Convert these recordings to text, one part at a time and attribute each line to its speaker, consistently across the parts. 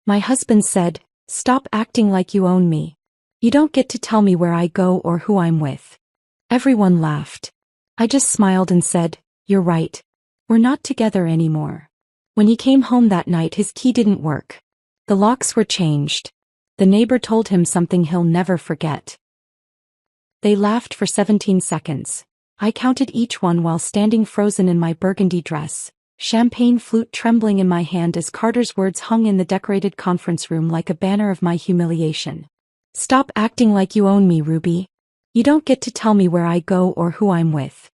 Speaker 1: My husband said, "Stop acting like you own me. You don't get to tell me where I go or who I'm with." Everyone laughed. I just smiled and said, "You're right. We're not together anymore." When he came home that night, his key didn't work. The locks were changed. The neighbor told him something he'll never forget. They laughed for 17 seconds. I counted each one while standing frozen in my burgundy dress, champagne flute trembling in my hand as Carter's words hung in the decorated conference room like a banner of my humiliation. "Stop acting like you own me, Ruby. You don't get to tell me where I go or who I'm with."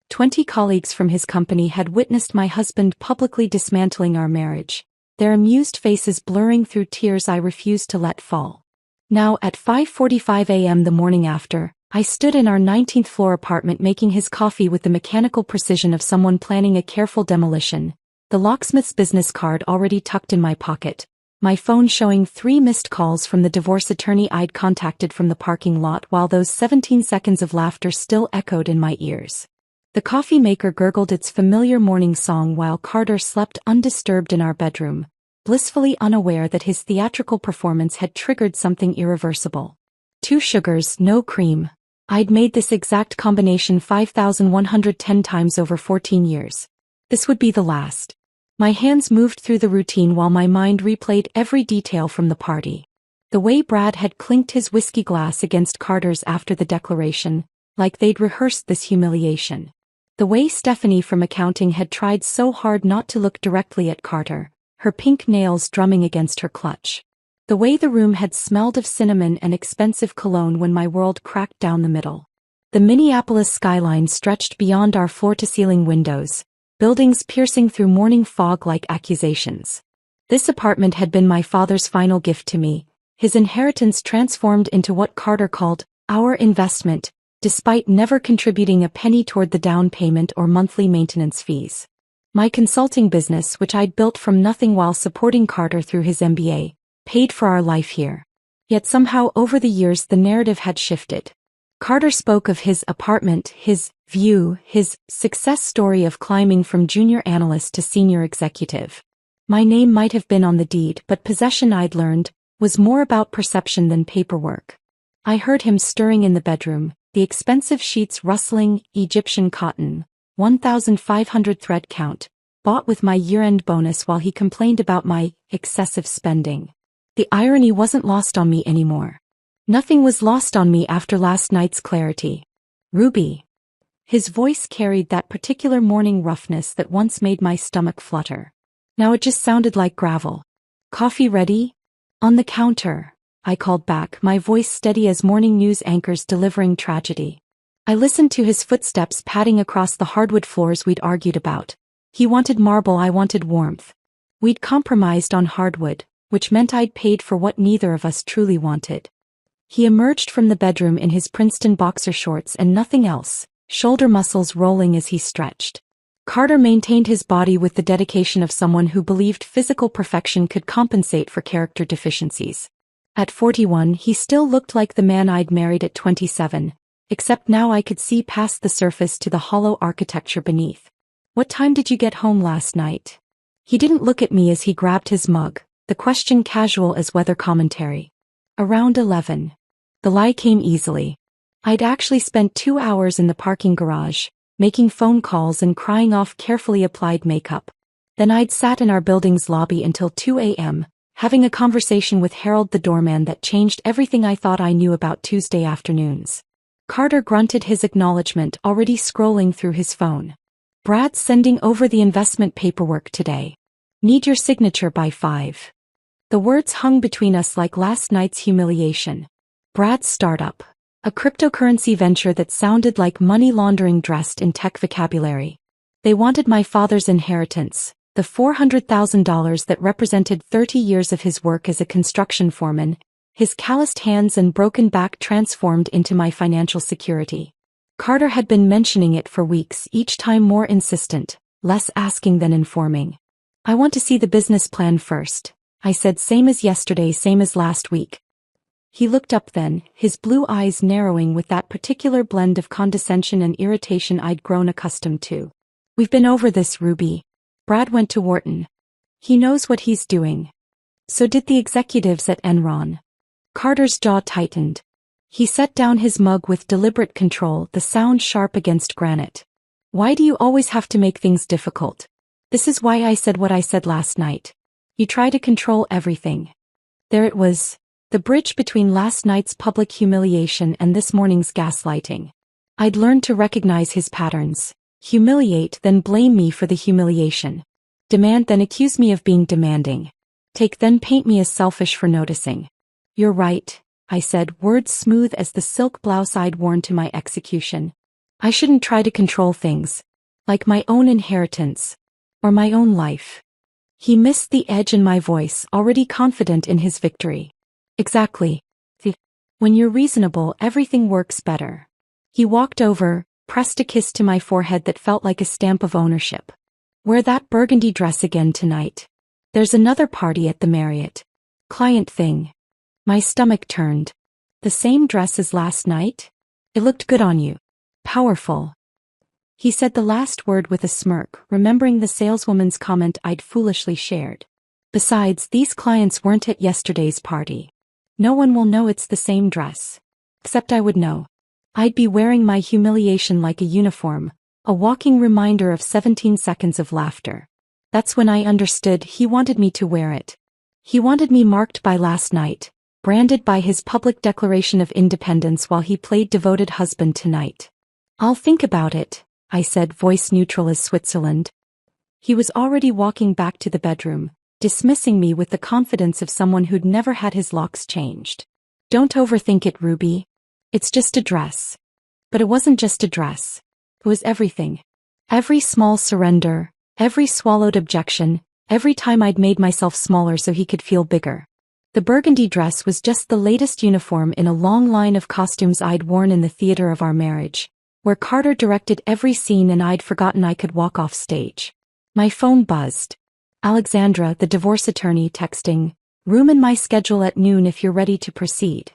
Speaker 1: 20 colleagues from his company had witnessed my husband publicly dismantling our marriage, their amused faces blurring through tears I refused to let fall. Now at 5:45 a.m. the morning after, I stood in our 19th floor apartment making his coffee with the mechanical precision of someone planning a careful demolition, the locksmith's business card already tucked in my pocket, my phone showing 3 missed calls from the divorce attorney I'd contacted from the parking lot while those 17 seconds of laughter still echoed in my ears. The coffee maker gurgled its familiar morning song while Carter slept undisturbed in our bedroom, blissfully unaware that his theatrical performance had triggered something irreversible. 2 sugars, no cream. I'd made this exact combination 5,110 times over 14 years. This would be the last. My hands moved through the routine while my mind replayed every detail from the party. The way Brad had clinked his whiskey glass against Carter's after the declaration, like they'd rehearsed this humiliation. The way Stephanie from accounting had tried so hard not to look directly at Carter, her pink nails drumming against her clutch. The way the room had smelled of cinnamon and expensive cologne when my world cracked down the middle. The Minneapolis skyline stretched beyond our floor-to-ceiling windows, buildings piercing through morning fog like accusations. This apartment had been my father's final gift to me, his inheritance transformed into what Carter called our investment, despite never contributing a penny toward the down payment or monthly maintenance fees. My consulting business, which I'd built from nothing while supporting Carter through his MBA, paid for our life here. Yet somehow over the years the narrative had shifted. Carter spoke of his apartment, his view, his success story of climbing from junior analyst to senior executive. My name might have been on the deed, but possession, I'd learned, was more about perception than paperwork. I heard him stirring in the bedroom, the expensive sheets rustling, Egyptian cotton, 1,500 thread count, bought with my year-end bonus while he complained about my excessive spending. The irony wasn't lost on me anymore. Nothing was lost on me after last night's clarity. "Ruby." His voice carried that particular morning roughness that once made my stomach flutter. Now it just sounded like gravel. "Coffee ready?" "On the counter," I called back, my voice steady as morning news anchors delivering tragedy. I listened to his footsteps padding across the hardwood floors we'd argued about. He wanted marble, I wanted warmth. We'd compromised on hardwood, which meant I'd paid for what neither of us truly wanted. He emerged from the bedroom in his Princeton boxer shorts and nothing else, shoulder muscles rolling as he stretched. Carter maintained his body with the dedication of someone who believed physical perfection could compensate for character deficiencies. At 41, he still looked like the man I'd married at 27, except now I could see past the surface to the hollow architecture beneath. "What time did you get home last night?" He didn't look at me as he grabbed his mug, the question casual as weather commentary. "Around 11. The lie came easily. I'd actually spent 2 hours in the parking garage, making phone calls and crying off carefully applied makeup. Then I'd sat in our building's lobby until 2 a.m., having a conversation with Harold the doorman that changed everything I thought I knew about Tuesday afternoons." Carter grunted his acknowledgement, already scrolling through his phone. "Brad's sending over the investment paperwork today. Need your signature by 5. The words hung between us like last night's humiliation. Brad's startup. A cryptocurrency venture that sounded like money laundering dressed in tech vocabulary. They wanted my father's inheritance, the $400,000 that represented 30 years of his work as a construction foreman, his calloused hands and broken back transformed into my financial security. Carter had been mentioning it for weeks, each time more insistent, less asking than informing. "I want to see the business plan first," I said, same as yesterday, same as last week. He looked up then, his blue eyes narrowing with that particular blend of condescension and irritation I'd grown accustomed to. "We've been over this, Ruby. Brad went to Wharton. He knows what he's doing." So did the executives at Enron. Carter's jaw tightened. He set down his mug with deliberate control, the sound sharp against granite. Why do you always have to make things difficult? This is why I said what I said last night. You try to control everything. There it was. The bridge between last night's public humiliation and this morning's gaslighting. I'd learned to recognize his patterns. Humiliate, then blame me for the humiliation. Demand, then accuse me of being demanding. Take, then paint me as selfish for noticing. You're right, I said, words smooth as the silk blouse I'd worn to my execution. I shouldn't try to control things. Like my own inheritance. Or my own life. He missed the edge in my voice, already confident in his victory. Exactly. When you're reasonable, everything works better. He walked over, pressed a kiss to my forehead that felt like a stamp of ownership. Wear that burgundy dress again tonight. There's another party at the Marriott. Client thing. My stomach turned. The same dress as last night? It looked good on you. Powerful. He said the last word with a smirk, remembering the saleswoman's comment I'd foolishly shared. Besides, these clients weren't at yesterday's party. No one will know it's the same dress. Except I would know. I'd be wearing my humiliation like a uniform, a walking reminder of 17 seconds of laughter. That's when I understood he wanted me to wear it. He wanted me marked by last night, branded by his public declaration of independence while he played devoted husband tonight. I'll think about it, I said, voice neutral as Switzerland. He was already walking back to the bedroom, dismissing me with the confidence of someone who'd never had his locks changed. Don't overthink it, Ruby. It's just a dress. But it wasn't just a dress. It was everything. Every small surrender, every swallowed objection, every time I'd made myself smaller so he could feel bigger. The burgundy dress was just the latest uniform in a long line of costumes I'd worn in the theater of our marriage, where Carter directed every scene and I'd forgotten I could walk off stage. My phone buzzed. Alexandra, the divorce attorney, texting, "Room in my schedule at noon if you're ready to proceed."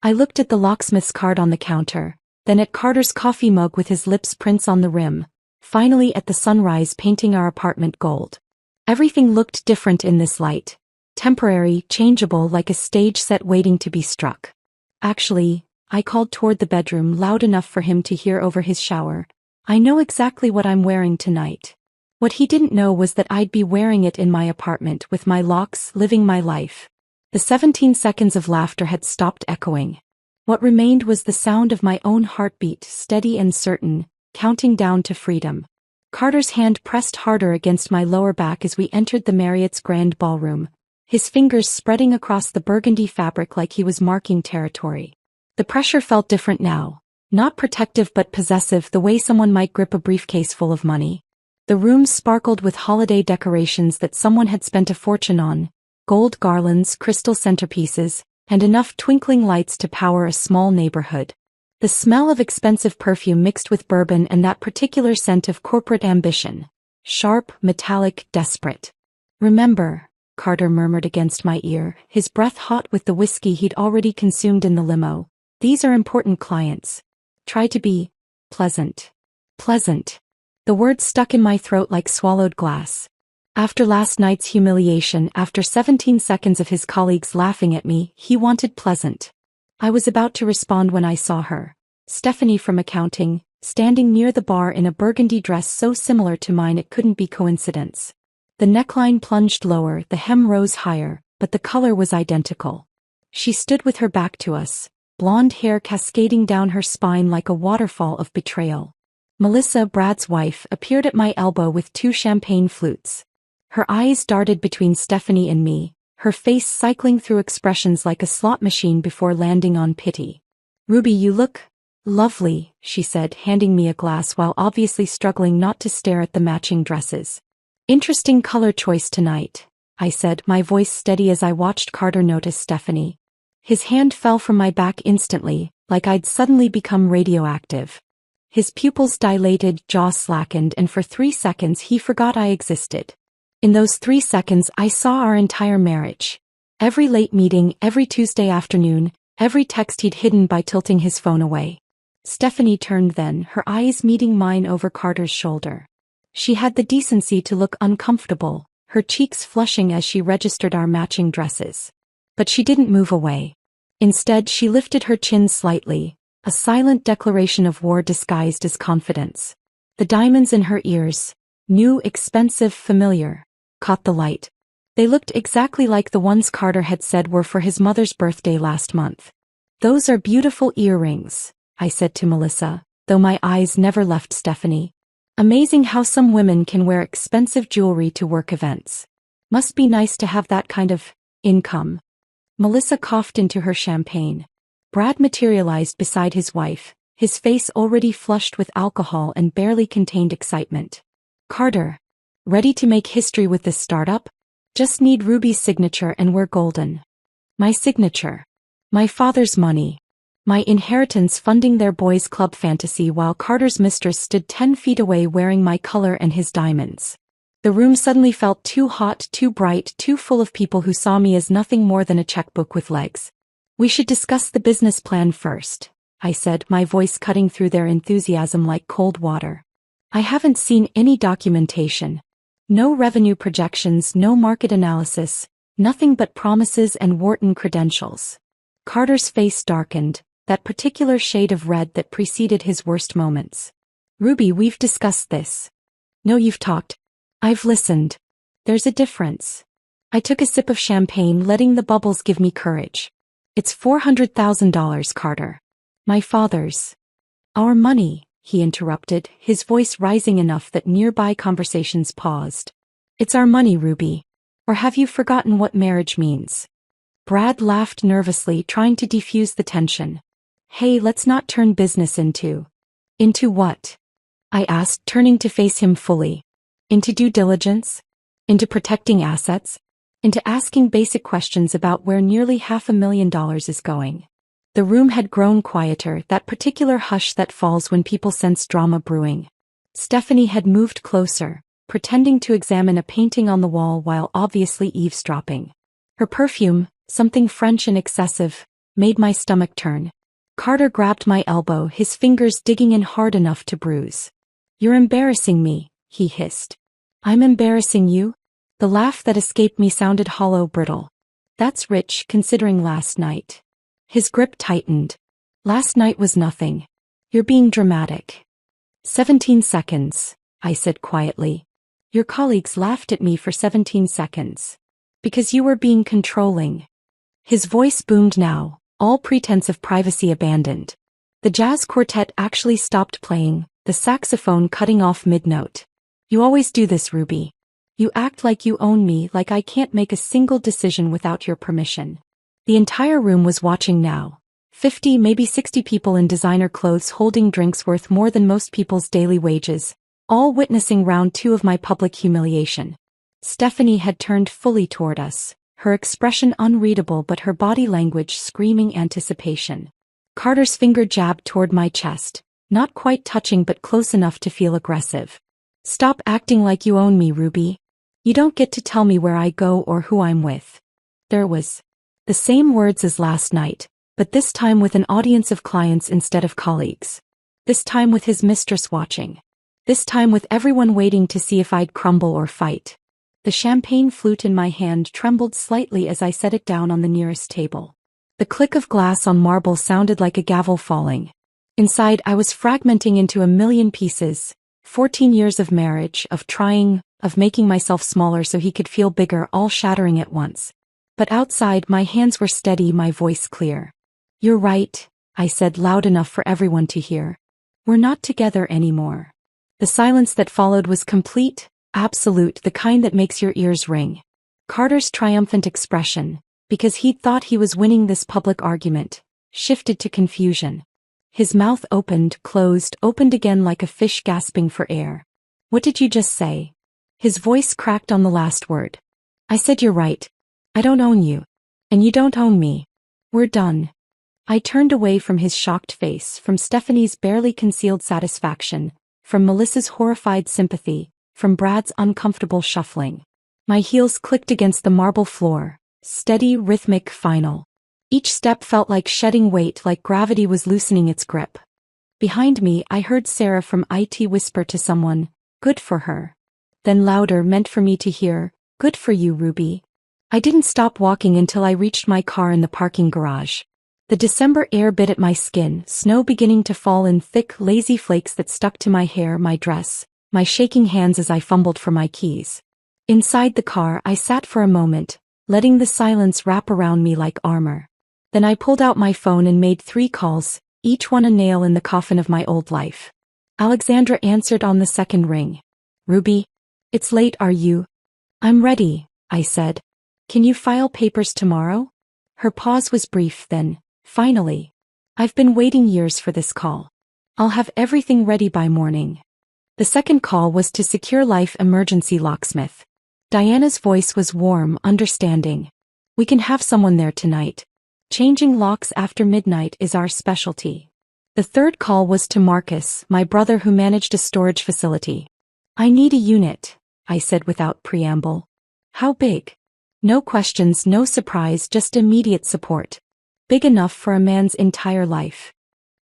Speaker 1: I looked at the locksmith's card on the counter, then at Carter's coffee mug with his lips prints on the rim, finally at the sunrise painting our apartment gold. Everything looked different in this light. Temporary, changeable, like a stage set waiting to be struck. Actually, I called toward the bedroom loud enough for him to hear over his shower. I know exactly what I'm wearing tonight. What he didn't know was that I'd be wearing it in my apartment with my locks, living my life. The 17 seconds of laughter had stopped echoing. What remained was the sound of my own heartbeat, steady and certain, counting down to freedom. Carter's hand pressed harder against my lower back as we entered the Marriott's grand ballroom, his fingers spreading across the burgundy fabric like he was marking territory. The pressure felt different now, not protective but possessive, the way someone might grip a briefcase full of money. The room sparkled with holiday decorations that someone had spent a fortune on, gold garlands, crystal centerpieces, and enough twinkling lights to power a small neighborhood. The smell of expensive perfume mixed with bourbon and that particular scent of corporate ambition. Sharp, metallic, desperate. "Remember," Carter murmured against my ear, his breath hot with the whiskey he'd already consumed in the limo, "these are important clients. Try to be pleasant." Pleasant. The word stuck in my throat like swallowed glass. After last night's humiliation, after 17 seconds of his colleagues laughing at me, he wanted pleasant. I was about to respond when I saw her, Stephanie from accounting, standing near the bar in a burgundy dress so similar to mine it couldn't be coincidence. The neckline plunged lower, the hem rose higher, but the color was identical. She stood with her back to us, blonde hair cascading down her spine like a waterfall of betrayal. Melissa, Brad's wife, appeared at my elbow with 2 champagne flutes. Her eyes darted between Stephanie and me, her face cycling through expressions like a slot machine before landing on pity. "Ruby, you look lovely," she said, handing me a glass while obviously struggling not to stare at the matching dresses. "Interesting color choice tonight," I said, my voice steady as I watched Carter notice Stephanie. His hand fell from my back instantly, like I'd suddenly become radioactive. His pupils dilated, jaw slackened, and for 3 seconds he forgot I existed. In those 3 seconds I saw our entire marriage. Every late meeting, every Tuesday afternoon, every text he'd hidden by tilting his phone away. Stephanie turned then, her eyes meeting mine over Carter's shoulder. She had the decency to look uncomfortable, her cheeks flushing as she registered our matching dresses. But she didn't move away. Instead, she lifted her chin slightly, a silent declaration of war disguised as confidence. The diamonds in her ears, new, expensive, familiar, caught the light. They looked exactly like the ones Carter had said were for his mother's birthday last month. "Those are beautiful earrings," I said to Melissa, though my eyes never left Stephanie. "Amazing how some women can wear expensive jewelry to work events. Must be nice to have that kind of income." Melissa coughed into her champagne. Brad materialized beside his wife, his face already flushed with alcohol and barely contained excitement. "Carter, ready to make history with this startup? Just need Ruby's signature and we're golden." "My signature. My father's money. My inheritance funding their boys' club fantasy while Carter's mistress stood 10 feet away wearing my color and his diamonds." The room suddenly felt too hot, too bright, too full of people who saw me as nothing more than a checkbook with legs. "We should discuss the business plan first," I said, my voice cutting through their enthusiasm like cold water. "I haven't seen any documentation. No revenue projections, no market analysis, nothing but promises and Wharton credentials." Carter's face darkened, that particular shade of red that preceded his worst moments. "Ruby, we've discussed this." "No, you've talked. I've listened. There's a difference." I took a sip of champagne, letting the bubbles give me courage. "It's $400,000, Carter. My father's." "Our money," he interrupted, his voice rising enough that nearby conversations paused. "It's our money, Ruby. Or have you forgotten what marriage means?" Brad laughed nervously, trying to defuse the tension. "Hey, let's not turn business into..." "Into what?" I asked, turning to face him fully. "Into due diligence? Into protecting assets? Into asking basic questions about where nearly $500,000 is going?" The room had grown quieter, that particular hush that falls when people sense drama brewing. Stephanie had moved closer, pretending to examine a painting on the wall while obviously eavesdropping. Her perfume, something French and excessive, made my stomach turn. Carter grabbed my elbow, his fingers digging in hard enough to bruise. "You're embarrassing me," he hissed. "I'm embarrassing you?" The laugh that escaped me sounded hollow, brittle. "That's rich, considering last night." His grip tightened. "Last night was nothing. You're being dramatic." 17 seconds, I said quietly. "Your colleagues laughed at me for 17 seconds. Because you were being controlling." His voice boomed now, all pretense of privacy abandoned. The jazz quartet actually stopped playing, the saxophone cutting off mid-note. "You always do this, Ruby. You act like you own me, like I can't make a single decision without your permission." The entire room was watching now. 50, maybe 60 people in designer clothes holding drinks worth more than most people's daily wages, all witnessing round 2 of my public humiliation. Stephanie had turned fully toward us, her expression unreadable but her body language screaming anticipation. Carter's finger jabbed toward my chest, not quite touching but close enough to feel aggressive. "Stop acting like you own me, Ruby. You don't get to tell me where I go or who I'm with." There was the same words as last night, but this time with an audience of clients instead of colleagues. This time with his mistress watching. This time with everyone waiting to see if I'd crumble or fight. The champagne flute in my hand trembled slightly as I set it down on the nearest table. The click of glass on marble sounded like a gavel falling. Inside, I was fragmenting into a million pieces. 14 years of marriage, of trying, of making myself smaller so he could feel bigger, all shattering at once. But outside, my hands were steady, my voice clear. "You're right," I said loud enough for everyone to hear. "We're not together anymore." The silence that followed was complete, absolute, the kind that makes your ears ring. Carter's triumphant expression, because he'd thought he was winning this public argument, shifted to confusion. His mouth opened, closed, opened again like a fish gasping for air. "What did you just say?" His voice cracked on the last word. "I said you're right. I don't own you. And you don't own me. We're done." I turned away from his shocked face, from Stephanie's barely concealed satisfaction, from Melissa's horrified sympathy, from Brad's uncomfortable shuffling. My heels clicked against the marble floor, steady, rhythmic, final. Each step felt like shedding weight, like gravity was loosening its grip. Behind me, I heard Sarah from IT whisper to someone, "Good for her." Then louder, meant for me to hear, Good for you, Ruby. I didn't stop walking until I reached my car in the parking garage. The December air bit at my skin, snow beginning to fall in thick, lazy flakes that stuck to my hair, my dress, my shaking hands as I fumbled for my keys. Inside the car, I sat for a moment, letting the silence wrap around me like armor. Then I pulled out my phone and made 3 calls, each one a nail in the coffin of my old life. Alexandra answered on the second ring. Ruby? It's late, are you? I'm ready, I said. Can you file papers tomorrow? Her pause was brief then, finally. I've been waiting years for this call. I'll have everything ready by morning. The second call was to Secure Life Emergency Locksmith. Diana's voice was warm, understanding. We can have someone there tonight. Changing locks after midnight is our specialty. The third call was to Marcus, my brother who managed a storage facility. I need a unit, I said without preamble. How big? No questions, no surprise, just immediate support. Big enough for a man's entire life.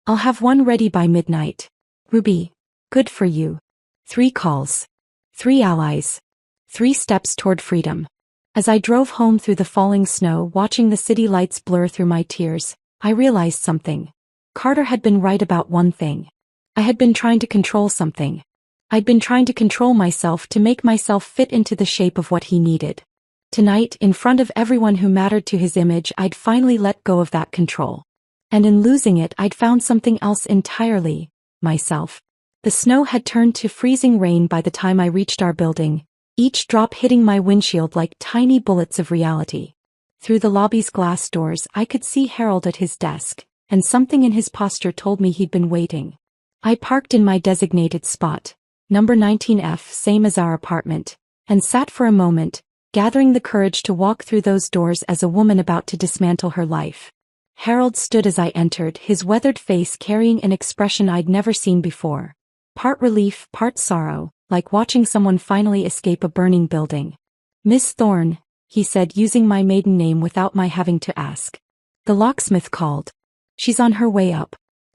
Speaker 1: I'll have one ready by midnight. Ruby, good for you. 3 calls. 3 allies. 3 steps toward freedom. As I drove home through the falling snow, watching the city lights blur through my tears, I realized something. Carter had been right about one thing. I had been trying to control something. I'd been trying to control myself to make myself fit into the shape of what he needed. Tonight, in front of everyone who mattered to his image, I'd finally let go of that control. And in losing it, I'd found something else entirely, myself. The snow had turned to freezing rain by the time I reached our building, each drop hitting my windshield like tiny bullets of reality. Through the lobby's glass doors, I could see Harold at his desk, and something in his posture told me he'd been waiting. I parked in my designated spot, number 19F, same as our apartment, and sat for a moment, gathering the courage to walk through those doors as a woman about to dismantle her life. Harold stood as I entered, his weathered face carrying an expression I'd never seen before. Part relief, part sorrow, like watching someone finally escape a burning building. Miss Thorne, he said, using my maiden name without my having to ask. The locksmith called. She's on her way up.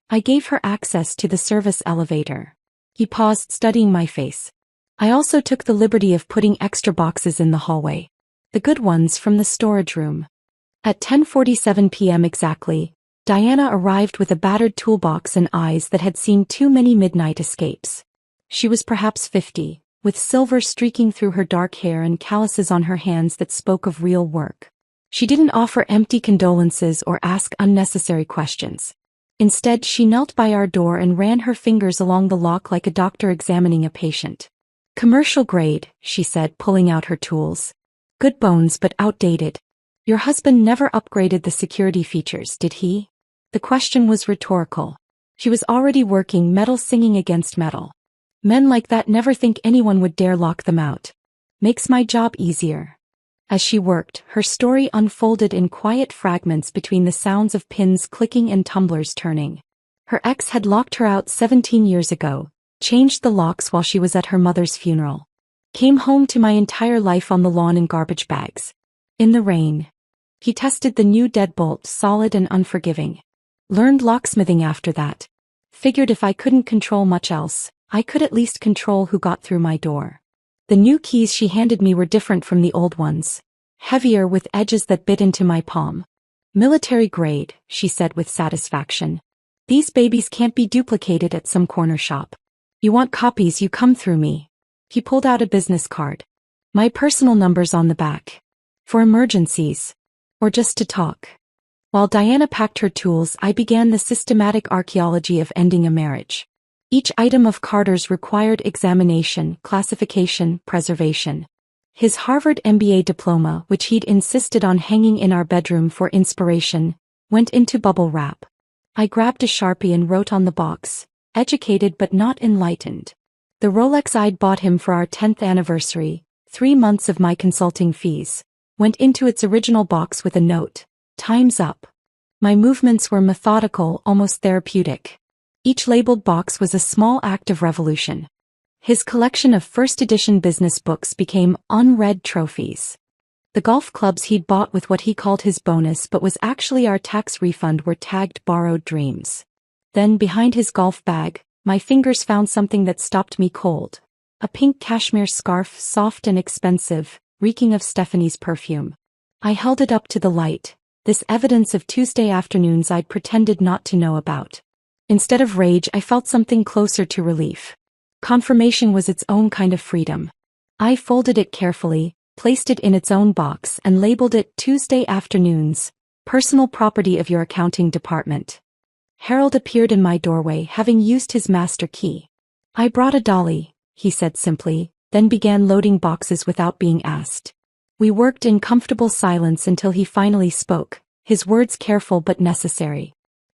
Speaker 1: I gave her access to the service elevator. He paused, studying my face. I also took the liberty of putting extra boxes in the hallway. The good ones from the storage room. At 10:47 p.m. exactly, Diana arrived with a battered toolbox and eyes that had seen too many midnight escapes. She was perhaps 50, with silver streaking through her dark hair and calluses on her hands that spoke of real work. She didn't offer empty condolences or ask unnecessary questions. Instead, she knelt by our door and ran her fingers along the lock like a doctor examining a patient. Commercial grade, she said, pulling out her tools. Good bones but outdated. Your husband never upgraded the security features, did he? The question was rhetorical. She was already working metal singing against metal. Men like that never think anyone would dare lock them out. Makes my job easier. As she worked, her story unfolded in quiet fragments between the sounds of pins clicking and tumblers turning. Her ex had locked her out 17 years ago, changed the locks while she was at her mother's funeral. Came home to my entire life on the lawn in garbage bags. In the rain. He tested the new deadbolt, solid and unforgiving. Learned locksmithing after that. Figured if I couldn't control much else, I could at least control who got through my door. The new keys she handed me were different from the old ones. Heavier with edges that bit into my palm. Military grade, she said with satisfaction. These babies can't be duplicated at some corner shop. You want copies, you come through me. He pulled out a business card. My personal number's on the back. For emergencies. Or just to talk. While Diana packed her tools, I began the systematic archaeology of ending a marriage. Each item of Carter's required examination, classification, preservation. His Harvard MBA diploma, which he'd insisted on hanging in our bedroom for inspiration, went into bubble wrap. I grabbed a Sharpie and wrote on the box, educated but not enlightened. The Rolex I'd bought him for our 10th anniversary, 3 months of my consulting fees, went into its original box with a note, "Time's up." My movements were methodical, almost therapeutic. Each labeled box was a small act of revolution. His collection of first-edition business books became unread trophies. The golf clubs he'd bought with what he called his bonus but was actually our tax refund were tagged borrowed dreams. Then, behind his golf bag, my fingers found something that stopped me cold. A pink cashmere scarf, soft and expensive, reeking of Stephanie's perfume. I held it up to the light, this evidence of Tuesday afternoons I'd pretended not to know about. Instead of rage, I felt something closer to relief. Confirmation was its own kind of freedom. I folded it carefully, placed it in its own box, and labeled it Tuesday afternoons, personal property of your accounting department. Harold appeared in my doorway, having used his master key. I brought a dolly, he said simply, then began loading boxes without being asked. We worked in comfortable silence until he finally spoke, his words careful but necessary.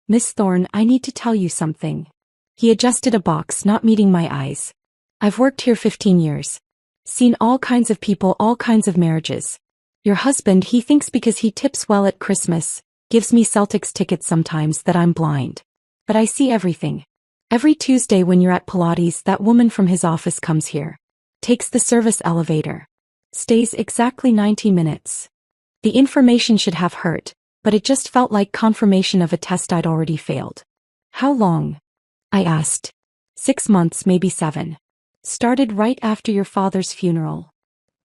Speaker 1: Miss Thorne, I need to tell you something. He adjusted a box, not meeting my eyes. I've worked here 15 years. Seen all kinds of people, all kinds of marriages. Your husband, he thinks because he tips well at Christmas, gives me Celtics tickets sometimes, that I'm blind. But I see everything. Every Tuesday when you're at Pilates, that woman from his office comes here. Takes the service elevator. Stays exactly 90 minutes. The information should have hurt, but it just felt like confirmation of a test I'd already failed. How long? I asked. 6 months, maybe 7. Started right after your father's funeral.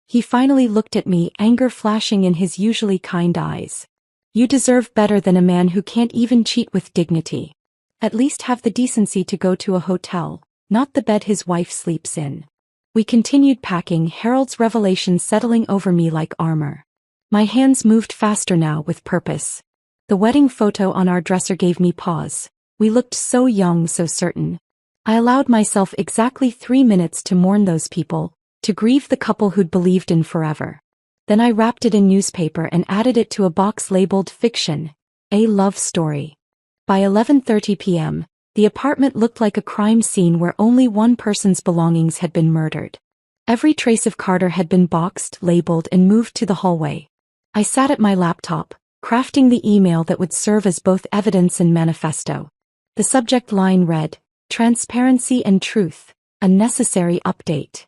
Speaker 1: He finally looked at me, anger flashing in his usually kind eyes. You deserve better than a man who can't even cheat with dignity. At least have the decency to go to a hotel, not the bed his wife sleeps in. We continued packing, Harold's revelation settling over me like armor. My hands moved faster now, with purpose. The wedding photo on our dresser gave me pause. We looked so young, so certain. I allowed myself exactly 3 minutes to mourn those people, to grieve the couple who'd believed in forever. Then I wrapped it in newspaper and added it to a box labeled Fiction, a Love Story. By 11:30 p.m., the apartment looked like a crime scene where only one person's belongings had been murdered. Every trace of Carter had been boxed, labeled, and moved to the hallway. I sat at my laptop, crafting the email that would serve as both evidence and manifesto. The subject line read, Transparency and Truth, a necessary update.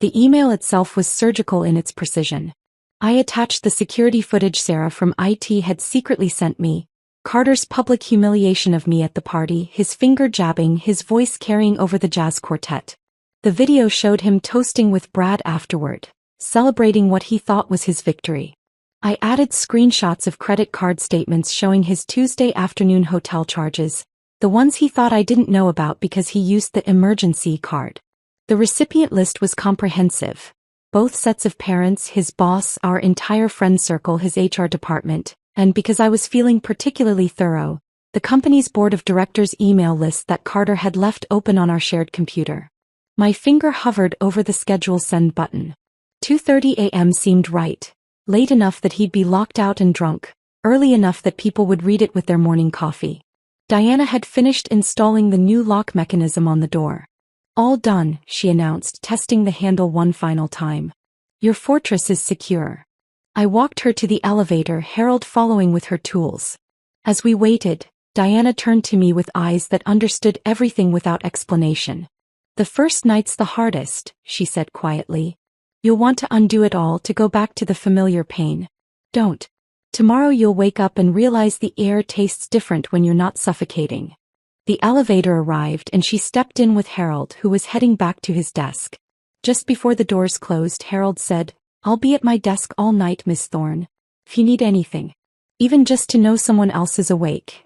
Speaker 1: The email itself was surgical in its precision. I attached the security footage Sarah from IT had secretly sent me, Carter's public humiliation of me at the party, his finger jabbing, his voice carrying over the jazz quartet. The video showed him toasting with Brad afterward, celebrating what he thought was his victory. I added screenshots of credit card statements showing his Tuesday afternoon hotel charges, the ones he thought I didn't know about because he used the emergency card. The recipient list was comprehensive. Both sets of parents, his boss, our entire friend circle, his HR department, and because I was feeling particularly thorough, the company's board of directors email list that Carter had left open on our shared computer. My finger hovered over the schedule send button. 2:30 a.m. seemed right, late enough that he'd be locked out and drunk, early enough that people would read it with their morning coffee. Diana had finished installing the new lock mechanism on the door. All done, she announced, testing the handle one final time. Your fortress is secure. I walked her to the elevator, Harold following with her tools. As we waited, Diana turned to me with eyes that understood everything without explanation. The first night's the hardest, she said quietly. You'll want to undo it all, to go back to the familiar pain. Don't. Tomorrow you'll wake up and realize the air tastes different when you're not suffocating. The elevator arrived and she stepped in with Harold, who was heading back to his desk. Just before the doors closed, Harold said, I'll be at my desk all night, Miss Thorne. If you need anything. Even just to know someone else is awake.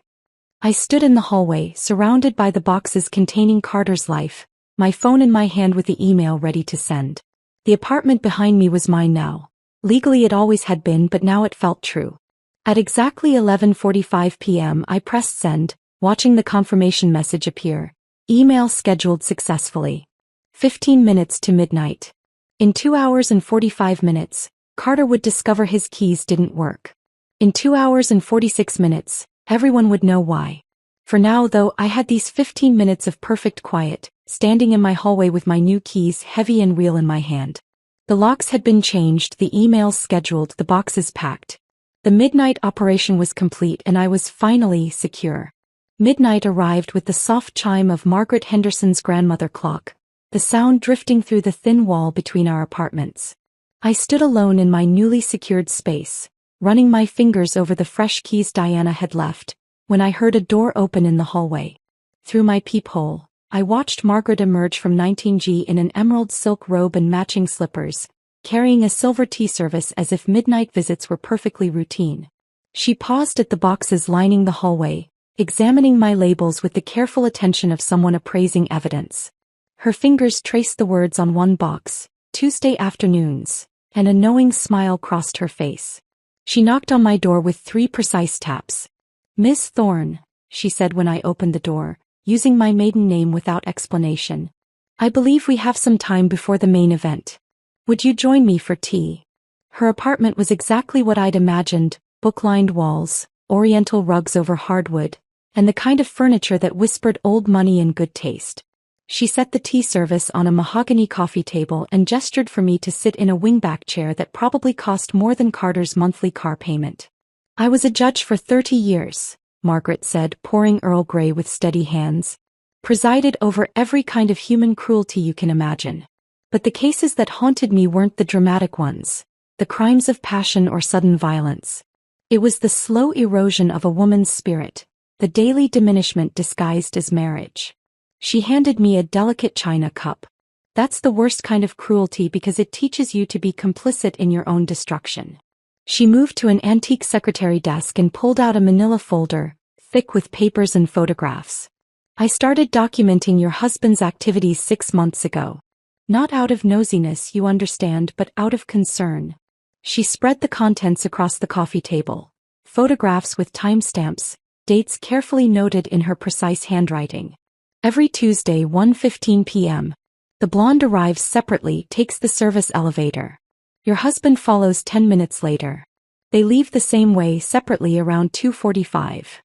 Speaker 1: I stood in the hallway, surrounded by the boxes containing Carter's life, my phone in my hand with the email ready to send. The apartment behind me was mine now. Legally it always had been, but now it felt true. At exactly 11:45 p.m. I pressed send, watching the confirmation message appear. Email scheduled successfully. 15 minutes to midnight. In 2 hours and 45 minutes, Carter would discover his keys didn't work. In 2 hours and 46 minutes, everyone would know why. For now though, I had these 15 minutes of perfect quiet, standing in my hallway with my new keys heavy and real in my hand. The locks had been changed, the emails scheduled, the boxes packed. The midnight operation was complete and I was finally secure. Midnight arrived with the soft chime of Margaret Henderson's grandmother clock, the sound drifting through the thin wall between our apartments. I stood alone in my newly secured space, running my fingers over the fresh keys Diana had left, when I heard a door open in the hallway. Through my peephole, I watched Margaret emerge from 19G in an emerald silk robe and matching slippers, carrying a silver tea service as if midnight visits were perfectly routine. She paused at the boxes lining the hallway, examining my labels with the careful attention of someone appraising evidence. Her fingers traced the words on one box, Tuesday afternoons, and a knowing smile crossed her face. She knocked on my door with 3 precise taps. "Miss Thorne," she said when I opened the door, using my maiden name without explanation. "I believe we have some time before the main event. Would you join me for tea?" Her apartment was exactly what I'd imagined, book-lined walls, oriental rugs over hardwood, and the kind of furniture that whispered old money and good taste. She set the tea service on a mahogany coffee table and gestured for me to sit in a wingback chair that probably cost more than Carter's monthly car payment. "I was a judge for 30 years, Margaret said, pouring Earl Grey with steady hands. "Presided over every kind of human cruelty you can imagine. But the cases that haunted me weren't the dramatic ones, the crimes of passion or sudden violence. It was the slow erosion of a woman's spirit, the daily diminishment disguised as marriage." She handed me a delicate china cup. "That's the worst kind of cruelty because it teaches you to be complicit in your own destruction." She moved to an antique secretary desk and pulled out a manila folder, thick with papers and photographs. "I started documenting your husband's activities 6 months ago. Not out of nosiness, you understand, but out of concern." She spread the contents across the coffee table. Photographs with timestamps, dates carefully noted in her precise handwriting. "Every Tuesday 1:15 p.m. The blonde arrives separately, takes the service elevator. Your husband follows 10 minutes later. They leave the same way separately around 2:45.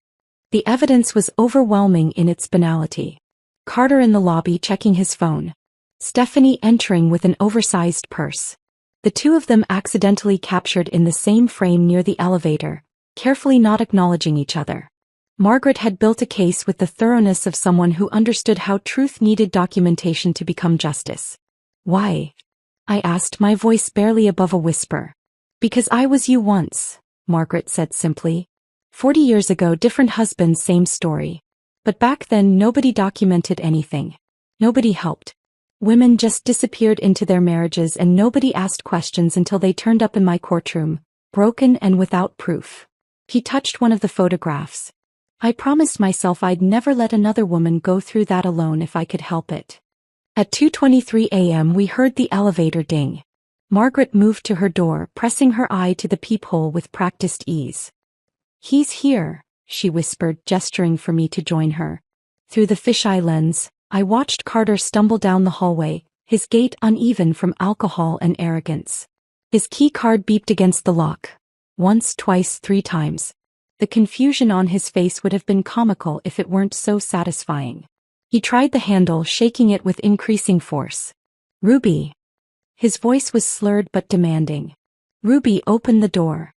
Speaker 1: The evidence was overwhelming in its banality. Carter in the lobby checking his phone. Stephanie entering with an oversized purse. The two of them accidentally captured in the same frame near the elevator, carefully not acknowledging each other. Margaret had built a case with the thoroughness of someone who understood how truth needed documentation to become justice. "Why?" I asked, my voice barely above a whisper. "Because I was you once," Margaret said simply. 40 years ago, different husbands, same story. But back then nobody documented anything. Nobody helped. Women just disappeared into their marriages and nobody asked questions until they turned up in my courtroom, broken and without proof." He touched one of the photographs. "I promised myself I'd never let another woman go through that alone if I could help it." At 2:23 a.m. we heard the elevator ding. Margaret moved to her door, pressing her eye to the peephole with practiced ease. "He's here," she whispered, gesturing for me to join her. Through the fisheye lens, I watched Carter stumble down the hallway, his gait uneven from alcohol and arrogance. His key card beeped against the lock. Once, twice, 3 times. The confusion on his face would have been comical if it weren't so satisfying. He tried the handle, shaking it with increasing force. "Ruby." His voice was slurred but demanding. "Ruby, open the door."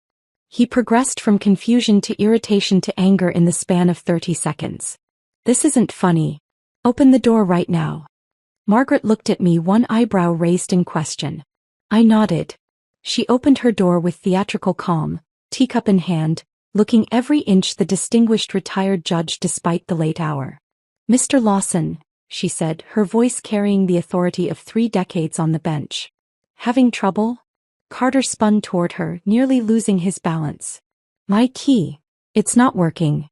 Speaker 1: He progressed from confusion to irritation to anger in the span of 30 seconds. "This isn't funny. Open the door right now." Margaret looked at me, one eyebrow raised in question. I nodded. She opened her door with theatrical calm, teacup in hand, looking every inch the distinguished retired judge despite the late hour. "Mr. Lawson," she said, her voice carrying the authority of 3 decades on the bench. "Having trouble?" Carter spun toward her, nearly losing his balance. "My key. It's not working."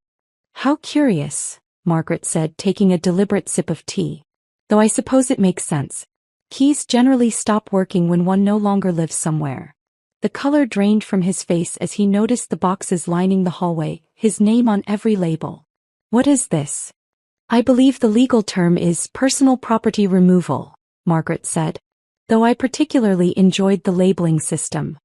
Speaker 1: "How curious," Margaret said, taking a deliberate sip of tea. "Though I suppose it makes sense. Keys generally stop working when one no longer lives somewhere." The color drained from his face as he noticed the boxes lining the hallway, his name on every label. "What is this?" "I believe the legal term is personal property removal," Margaret said. Though I particularly enjoyed the labeling system.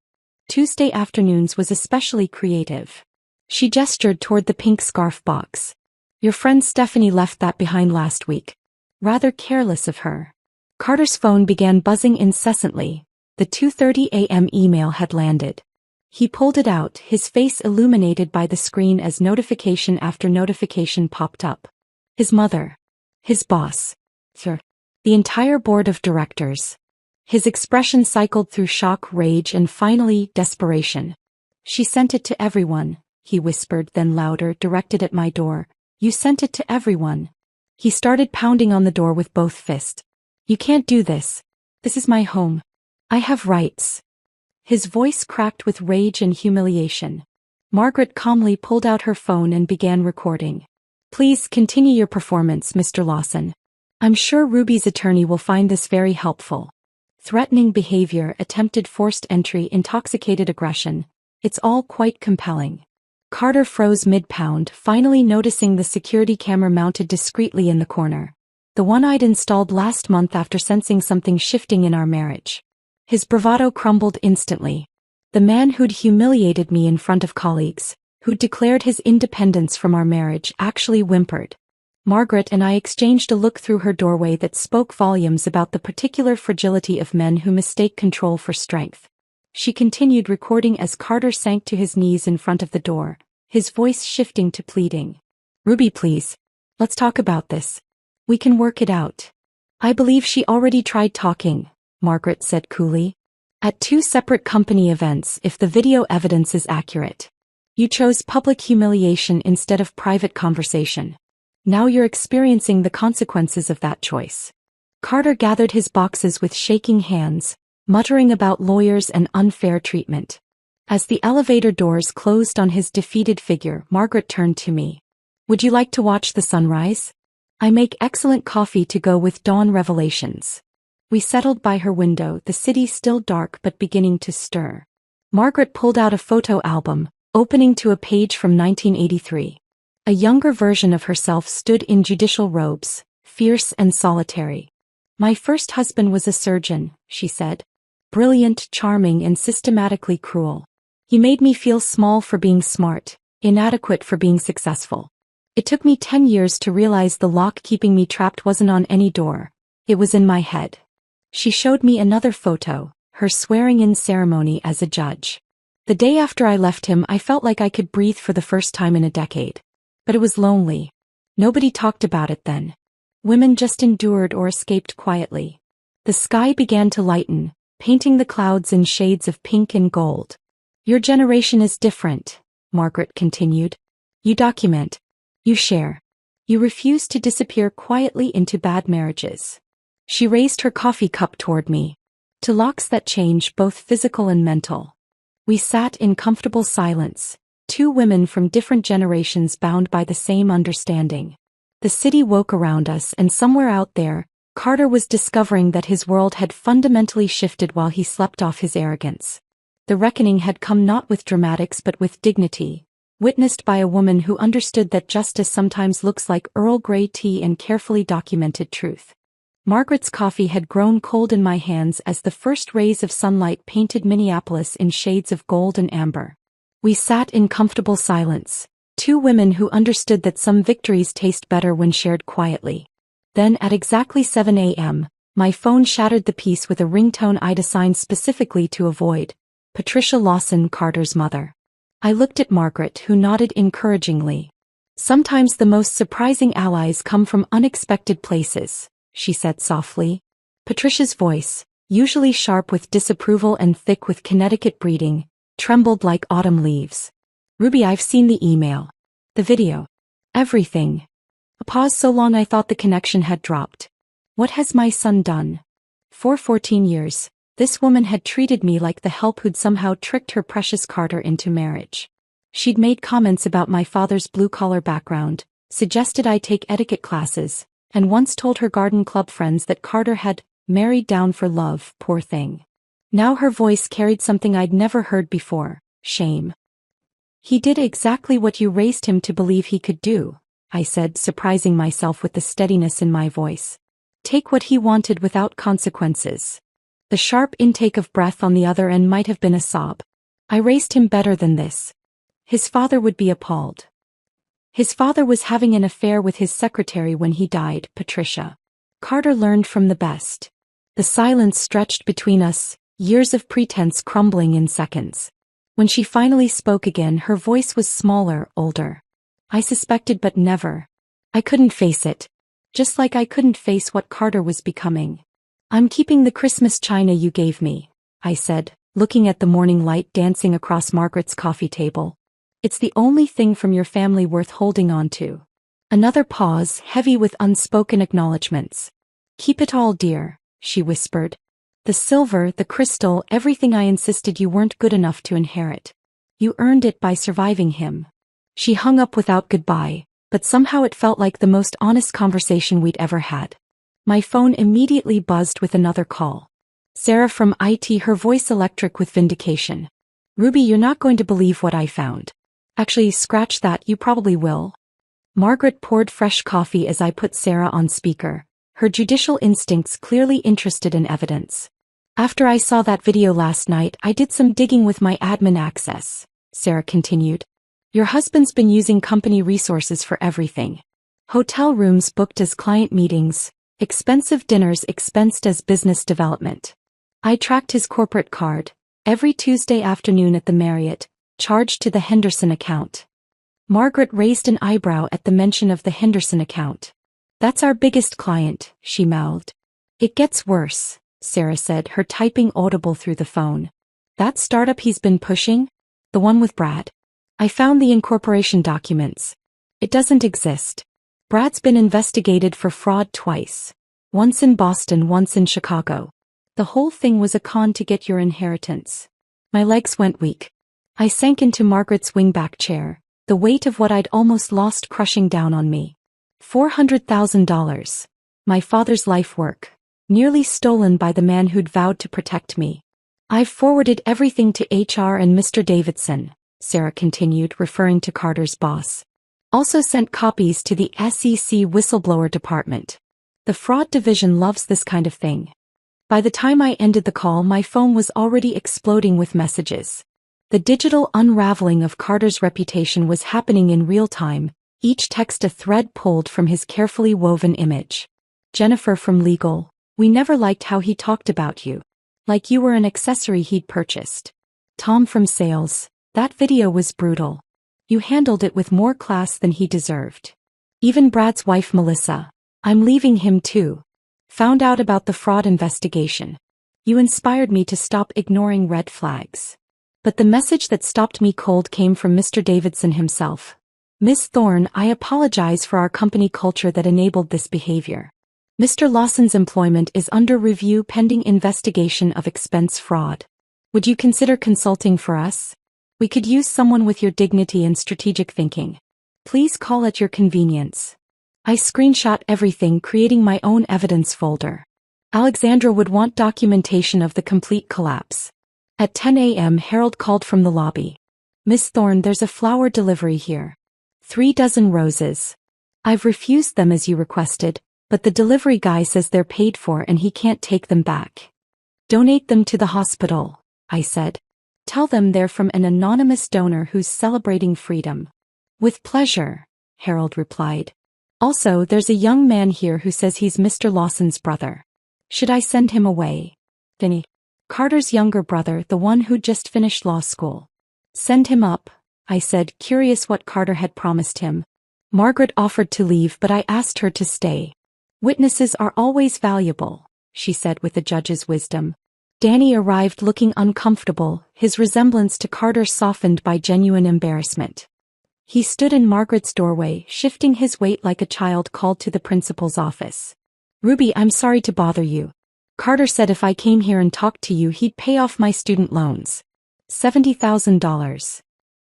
Speaker 1: Tuesday afternoons was especially creative. She gestured toward the pink scarf box. "Your friend Stephanie left that behind last week. Rather careless of her." Carter's phone began buzzing incessantly. The 2:30 a.m. email had landed. He pulled it out, his face illuminated by the screen as notification after notification popped up. His mother. His boss. Sir. The entire board of directors. His expression cycled through shock, rage, and finally, desperation. "She sent it to everyone," he whispered, then louder, directed at my door. "You sent it to everyone." He started pounding on the door with both fists. "You can't do this. This is my home. I have rights. His voice cracked with rage and humiliation. Margaret calmly pulled out her phone and began recording. Please continue your performance, Mr. Lawson. I'm sure Ruby's attorney will find this very helpful. Threatening behavior, attempted forced entry, intoxicated aggression. It's all quite compelling. Carter froze mid-pound, finally noticing the security camera mounted discreetly in the corner. The one I'd installed last month after sensing something shifting in our marriage. His bravado crumbled instantly. The man who'd humiliated me in front of colleagues, who'd declared his independence from our marriage, actually whimpered. Margaret and I exchanged a look through her doorway that spoke volumes about the particular fragility of men who mistake control for strength. She continued recording as Carter sank to his knees in front of the door, his voice shifting to pleading. Ruby, please. Let's talk about this. We can work it out. I believe she already tried talking, Margaret said coolly. At 2 separate company events, if the video evidence is accurate. You chose public humiliation instead of private conversation. Now you're experiencing the consequences of that choice. Carter gathered his boxes with shaking hands, muttering about lawyers and unfair treatment. As the elevator doors closed on his defeated figure, Margaret turned to me. Would you like to watch the sunrise? I make excellent coffee to go with dawn revelations. We settled by her window, the city still dark but beginning to stir. Margaret pulled out a photo album, opening to a page from 1983. A younger version of herself stood in judicial robes, fierce and solitary. My first husband was a surgeon, she said. Brilliant, charming, and systematically cruel. He made me feel small for being smart, inadequate for being successful. It took me 10 years to realize the lock keeping me trapped wasn't on any door. It was in my head. She showed me another photo, her swearing-in ceremony as a judge. The day after I left him, I felt like I could breathe for the first time in a decade. But it was lonely. Nobody talked about it then. Women just endured or escaped quietly. The sky began to lighten, painting the clouds in shades of pink and gold. Your generation is different, Margaret continued. You document. You share. You refuse to disappear quietly into bad marriages. She raised her coffee cup toward me. To locks that change, both physical and mental. We sat in comfortable silence, 2 women from different generations bound by the same understanding. The city woke around us, and somewhere out there, Carter was discovering that his world had fundamentally shifted while he slept off his arrogance. The reckoning had come not with dramatics but with dignity, witnessed by a woman who understood that justice sometimes looks like Earl Grey tea and carefully documented truth. Margaret's coffee had grown cold in my hands as the first rays of sunlight painted Minneapolis in shades of gold and amber. We sat in comfortable silence, 2 women who understood that some victories taste better when shared quietly. Then at exactly 7 a.m., my phone shattered the peace with a ringtone I'd assigned specifically to avoid. Patricia Lawson, Carter's mother. I looked at Margaret, who nodded encouragingly. Sometimes the most surprising allies come from unexpected places, she said softly. Patricia's voice, usually sharp with disapproval and thick with Connecticut breeding, trembled like autumn leaves. Ruby, I've seen the email. The video. Everything. A pause so long I thought the connection had dropped. What has my son done? For 14 years, this woman had treated me like the help who'd somehow tricked her precious Carter into marriage. She'd made comments about my father's blue-collar background, suggested I take etiquette classes, and once told her garden club friends that Carter had married down for love, poor thing. Now her voice carried something I'd never heard before, shame. He did exactly what you raised him to believe he could do, I said, surprising myself with the steadiness in my voice. Take what he wanted without consequences. The sharp intake of breath on the other end might have been a sob. I raised him better than this. His father would be appalled. His father was having an affair with his secretary when he died, Patricia. Carter learned from the best. The silence stretched between us, years of pretense crumbling in seconds. When she finally spoke again, her voice was smaller, older. I suspected but never. I couldn't face it. Just like I couldn't face what Carter was becoming. I'm keeping the Christmas china you gave me, I said, looking at the morning light dancing across Margaret's coffee table. It's the only thing from your family worth holding on to. Another pause, heavy with unspoken acknowledgments. Keep it all, dear, she whispered. The silver, the crystal, everything I insisted you weren't good enough to inherit. You earned it by surviving him. She hung up without goodbye, but somehow it felt like the most honest conversation we'd ever had. My phone immediately buzzed with another call. Sarah from IT, her voice electric with vindication. Ruby, you're not going to believe what I found. Actually, scratch that, you probably will. Margaret poured fresh coffee as I put Sarah on speaker, her judicial instincts clearly interested in evidence. After I saw that video last night, I did some digging with my admin access, Sarah continued. Your husband's been using company resources for everything. Hotel rooms booked as client meetings, expensive dinners expensed as business development. I tracked his corporate card, every Tuesday afternoon at the Marriott, charged to the Henderson account. Margaret raised an eyebrow at the mention of the Henderson account. That's our biggest client, she mouthed. It gets worse, Sarah said, her typing audible through the phone. That startup he's been pushing? The one with Brad? I found the incorporation documents. It doesn't exist. Brad's been investigated for fraud twice. Once in Boston, once in Chicago. The whole thing was a con to get your inheritance. My legs went weak. I sank into Margaret's wingback chair, the weight of what I'd almost lost crushing down on me. $400,000. My father's life work. Nearly stolen by the man who'd vowed to protect me. I've forwarded everything to HR and Mr. Davidson, Sarah continued, referring to Carter's boss. Also sent copies to the SEC whistleblower department. The fraud division loves this kind of thing. By the time I ended the call, my phone was already exploding with messages. The digital unraveling of Carter's reputation was happening in real time, each text a thread pulled from his carefully woven image. Jennifer from legal, we never liked how he talked about you. Like you were an accessory he'd purchased. Tom from sales, that video was brutal. You handled it with more class than he deserved. Even Brad's wife Melissa, I'm leaving him too. Found out about the fraud investigation. You inspired me to stop ignoring red flags. But the message that stopped me cold came from Mr. Davidson himself. Miss Thorne, I apologize for our company culture that enabled this behavior. Mr. Lawson's employment is under review pending investigation of expense fraud. Would you consider consulting for us? We could use someone with your dignity and strategic thinking. Please call at your convenience. I screenshot everything, creating my own evidence folder. Alexandra would want documentation of the complete collapse. At 10 a.m. Harold called from the lobby. Miss Thorne, there's a flower delivery here. 3 dozen roses. I've refused them as you requested, but the delivery guy says they're paid for and he can't take them back. Donate them to the hospital, I said. Tell them they're from an anonymous donor who's celebrating freedom. With pleasure, Harold replied. Also, there's a young man here who says he's Mr. Lawson's brother. Should I send him away? Vinny. Carter's younger brother, the one who just finished law school. Send him up, I said, curious what Carter had promised him. Margaret offered to leave, but I asked her to stay. Witnesses are always valuable, she said with a judge's wisdom. Danny arrived looking uncomfortable, his resemblance to Carter softened by genuine embarrassment. He stood in Margaret's doorway, shifting his weight like a child called to the principal's office. Ruby, I'm sorry to bother you. Carter said if I came here and talked to you, he'd pay off my student loans. $70,000.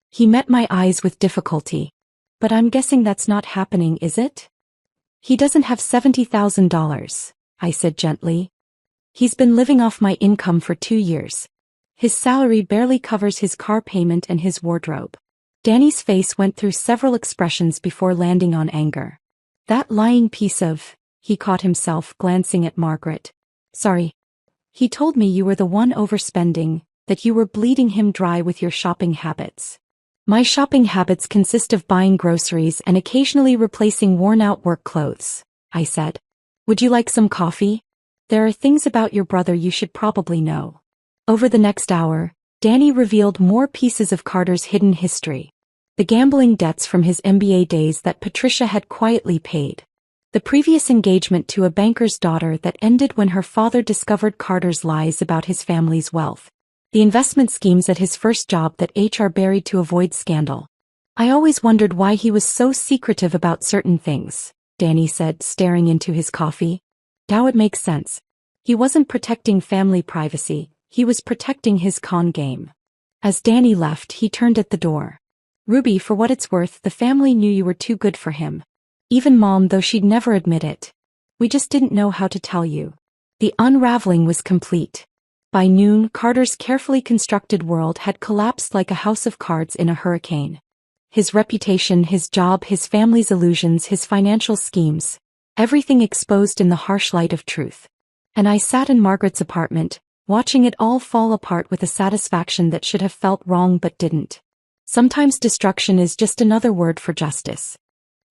Speaker 1: He met my eyes with difficulty. But I'm guessing that's not happening, is it? He doesn't have $70,000, I said gently. He's been living off my income for 2 years. His salary barely covers his car payment and his wardrobe. Danny's face went through several expressions before landing on anger. That lying piece of, he caught himself glancing at Margaret. Sorry. He told me you were the one overspending, that you were bleeding him dry with your shopping habits. My shopping habits consist of buying groceries and occasionally replacing worn-out work clothes, I said. Would you like some coffee? There are things about your brother you should probably know. Over the next hour, Danny revealed more pieces of Carter's hidden history. The gambling debts from his MBA days that Patricia had quietly paid. The previous engagement to a banker's daughter that ended when her father discovered Carter's lies about his family's wealth. The investment schemes at his first job that HR buried to avoid scandal. I always wondered why he was so secretive about certain things, Danny said, staring into his coffee. Now it makes sense. He wasn't protecting family privacy, he was protecting his con game. As Danny left, he turned at the door. Ruby, for what it's worth, the family knew you were too good for him. Even Mom, though she'd never admit it. We just didn't know how to tell you. The unraveling was complete. By noon, Carter's carefully constructed world had collapsed like a house of cards in a hurricane. His reputation, his job, his family's illusions, his financial schemes. Everything exposed in the harsh light of truth. And I sat in Margaret's apartment, watching it all fall apart with a satisfaction that should have felt wrong but didn't. Sometimes destruction is just another word for justice.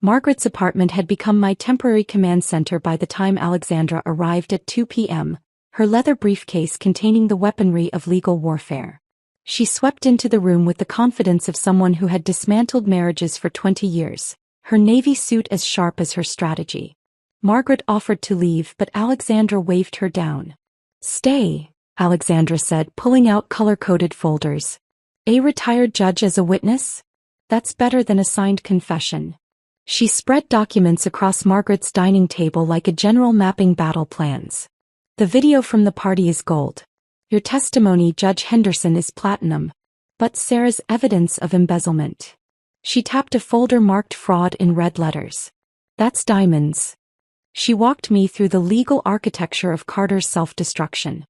Speaker 1: Margaret's apartment had become my temporary command center by the time Alexandra arrived at 2 p.m., her leather briefcase containing the weaponry of legal warfare. She swept into the room with the confidence of someone who had dismantled marriages for 20 years, her navy suit as sharp as her strategy. Margaret offered to leave, but Alexandra waved her down. "Stay," Alexandra said, pulling out color-coded folders. "A retired judge as a witness? That's better than a signed confession." She spread documents across Margaret's dining table like a general mapping battle plans. "The video from the party is gold. Your testimony, Judge Henderson, is platinum. But Sarah's evidence of embezzlement." She tapped a folder marked fraud in red letters. "That's diamonds." She walked me through the legal architecture of Carter's self-destruction.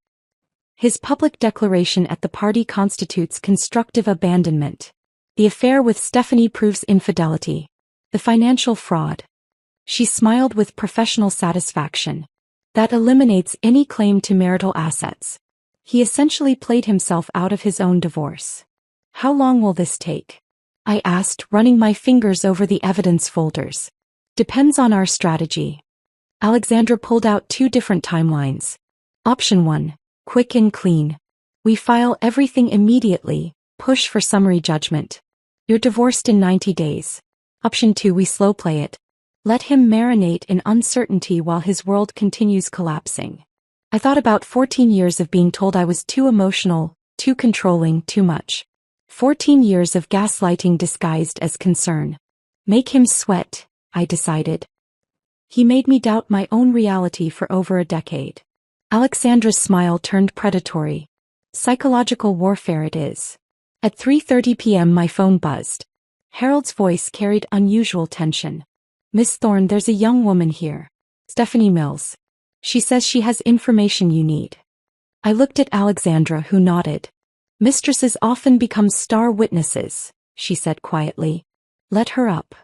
Speaker 1: His public declaration at the party constitutes constructive abandonment. The affair with Stephanie proves infidelity. The financial fraud. She smiled with professional satisfaction. That eliminates any claim to marital assets. He essentially played himself out of his own divorce. "How long will this take?" I asked, running my fingers over the evidence folders. "Depends on our strategy." Alexandra pulled out 2 different timelines. Option 1. Quick and clean. We file everything immediately, push for summary judgment. You're divorced in 90 days. Option 2. We slow play it. Let him marinate in uncertainty while his world continues collapsing. I thought about 14 years of being told I was too emotional, too controlling, too much. 14 years of gaslighting disguised as concern. Make him sweat, I decided. He made me doubt my own reality for over a decade. Alexandra's smile turned predatory. Psychological warfare it is. At 3:30 p.m. my phone buzzed. Harold's voice carried unusual tension. "Miss Thorne, there's a young woman here. Stephanie Mills. She says she has information you need." I looked at Alexandra, who nodded. "Mistresses often become star witnesses," she said quietly. "Let her up."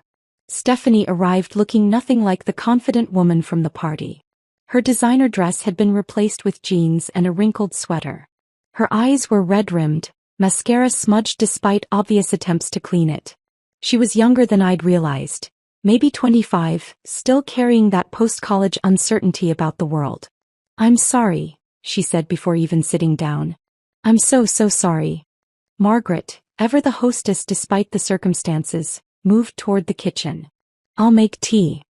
Speaker 1: Stephanie arrived looking nothing like the confident woman from the party. Her designer dress had been replaced with jeans and a wrinkled sweater. Her eyes were red-rimmed, mascara smudged despite obvious attempts to clean it. She was younger than I'd realized. Maybe 25, still carrying that post-college uncertainty about the world. "I'm sorry," she said before even sitting down. "I'm so sorry." Margaret, ever the hostess despite the circumstances, moved toward the kitchen. "I'll make tea."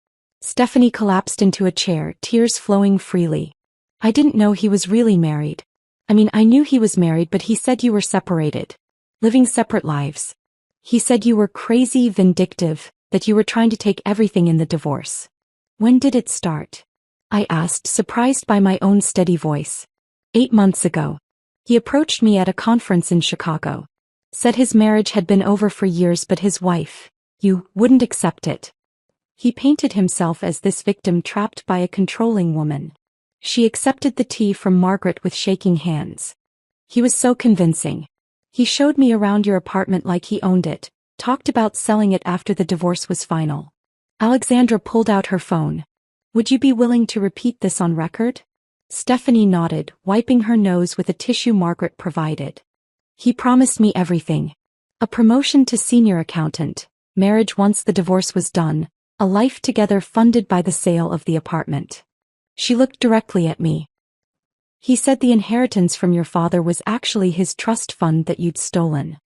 Speaker 1: Stephanie collapsed into a chair, tears flowing freely. "I didn't know he was really married. I knew he was married, but he said you were separated. Living separate lives. He said you were crazy, vindictive, that you were trying to take everything in the divorce." "When did it start?" I asked, surprised by my own steady voice. 8 months ago. He approached me at a conference in Chicago. Said his marriage had been over for years, but his wife, you, wouldn't accept it. He painted himself as this victim trapped by a controlling woman. She accepted the tea from Margaret with shaking hands. He was so convincing. He showed me around your apartment like he owned it. Talked about selling it after the divorce was final. Alexandra pulled out her phone. "Would you be willing to repeat this on record?" Stephanie nodded, wiping her nose with a tissue Margaret provided. "He promised me everything. A promotion to senior accountant, marriage once the divorce was done, a life together funded by the sale of the apartment." She looked directly at me. "He said the inheritance from your father was actually his trust fund that you'd stolen."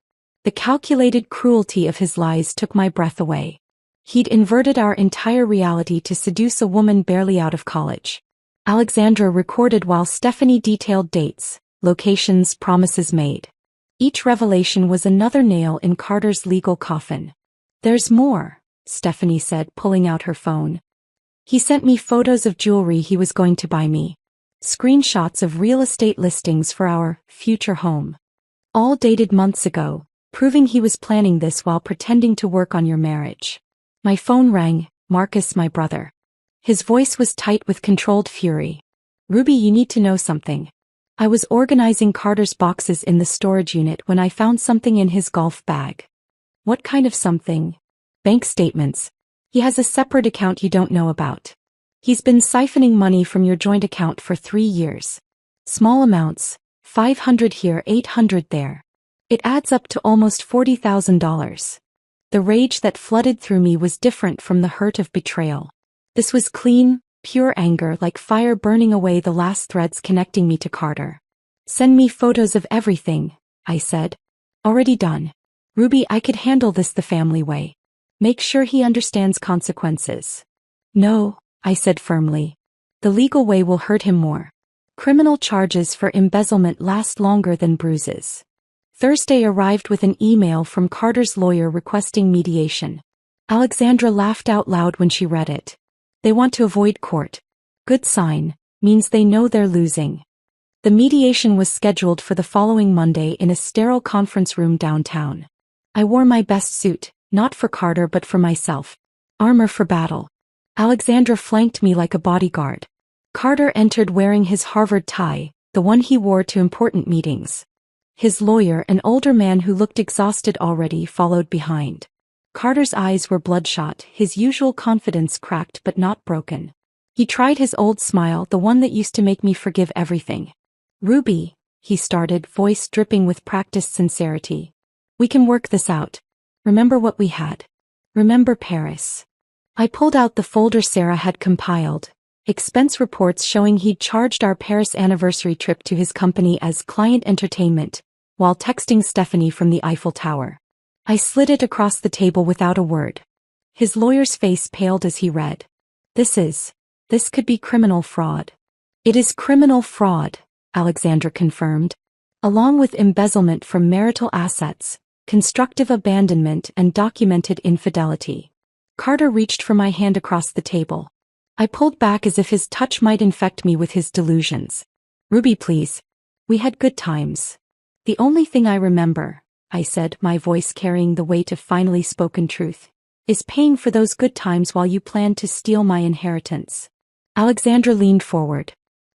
Speaker 1: The calculated cruelty of his lies took my breath away. He'd inverted our entire reality to seduce a woman barely out of college. Alexandra recorded while Stephanie detailed dates, locations, promises made. Each revelation was another nail in Carter's legal coffin. "There's more," Stephanie said, pulling out her phone. "He sent me photos of jewelry he was going to buy me. Screenshots of real estate listings for our future home. All dated months ago, proving he was planning this while pretending to work on your marriage. My phone rang, Marcus, my brother. His voice was tight with controlled fury. Ruby, you need to know something. I was organizing Carter's boxes in the storage unit when I found something in his golf bag. What kind of something? Bank statements. He has a separate account you don't know about. He's been siphoning money from your joint account for 3 years. Small amounts, 500 here, 800 there. It adds up to almost $40,000. The rage that flooded through me was different from the hurt of betrayal. This was clean, pure anger, like fire burning away the last threads connecting me to Carter. Send me photos of everything, I said. Already done. Ruby, I could handle this the family way. Make sure he understands consequences. No, I said firmly. The legal way will hurt him more. Criminal charges for embezzlement last longer than bruises. Thursday arrived with an email from Carter's lawyer requesting mediation. Alexandra laughed out loud when she read it. They want to avoid court. Good sign, means they know they're losing. The mediation was scheduled for the following Monday in a sterile conference room downtown. I wore my best suit, not for Carter but for myself. Armor for battle. Alexandra flanked me like a bodyguard. Carter entered wearing his Harvard tie, the one he wore to important meetings. His lawyer, an older man who looked exhausted already, followed behind. Carter's eyes were bloodshot, his usual confidence cracked but not broken. He tried his old smile, the one that used to make me forgive everything. Ruby, he started, voice dripping with practiced sincerity. We can work this out. Remember what we had. Remember Paris. I pulled out the folder Sarah had compiled. Expense reports showing he'd charged our Paris anniversary trip to his company as client entertainment, while texting Stephanie from the Eiffel Tower. I slid it across the table without a word. His lawyer's face paled as he read. This could be criminal fraud. It is criminal fraud, Alexandra confirmed. Along with embezzlement from marital assets, constructive abandonment and documented infidelity. Carter reached for my hand across the table. I pulled back as if his touch might infect me with his delusions. Ruby, please. We had good times. The only thing I remember, I said, my voice carrying the weight of finally spoken truth, is paying for those good times while you planned to steal my inheritance. Alexandra leaned forward.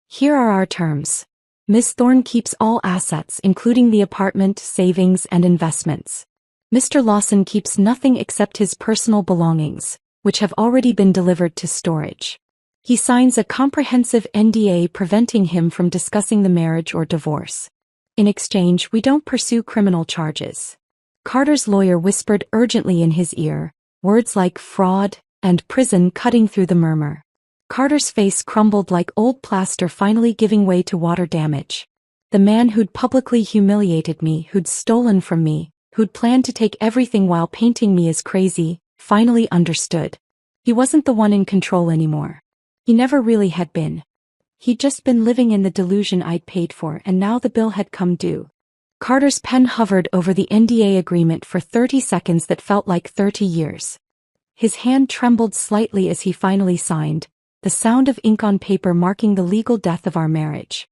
Speaker 1: Here are our terms. Miss Thorne keeps all assets including the apartment, savings, and investments. Mr. Lawson keeps nothing except his personal belongings, which have already been delivered to storage. He signs a comprehensive NDA preventing him from discussing the marriage or divorce. In exchange, we don't pursue criminal charges. Carter's lawyer whispered urgently in his ear, words like fraud and prison cutting through the murmur. Carter's face crumbled like old plaster finally giving way to water damage. The man who'd publicly humiliated me, who'd stolen from me, who'd planned to take everything while painting me as crazy, finally understood. He wasn't the one in control anymore. He never really had been. He'd just been living in the delusion I'd paid for, and now the bill had come due. Carter's pen hovered over the NDA agreement for 30 seconds that felt like 30 years. His hand trembled slightly as he finally signed, the sound of ink on paper marking the legal death of our marriage.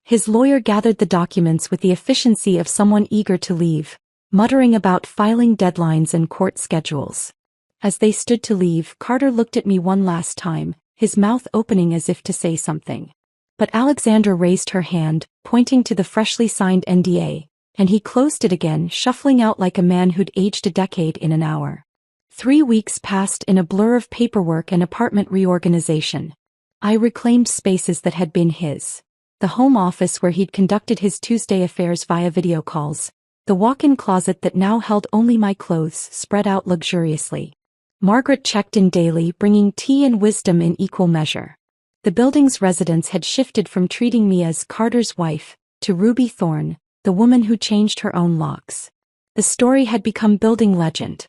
Speaker 1: His lawyer gathered the documents with the efficiency of someone eager to leave, muttering about filing deadlines and court schedules. As they stood to leave, Carter looked at me one last time, his mouth opening as if to say something. But Alexandra raised her hand, pointing to the freshly signed NDA, and he closed it again, shuffling out like a man who'd aged a decade in an hour. 3 weeks passed in a blur of paperwork and apartment reorganization. I reclaimed spaces that had been his. The home office where he'd conducted his Tuesday affairs via video calls. The walk-in closet that now held only my clothes spread out luxuriously. Margaret checked in daily, bringing tea and wisdom in equal measure. The building's residents had shifted from treating me as Carter's wife to Ruby Thorne, the woman who changed her own locks. The story had become building legend.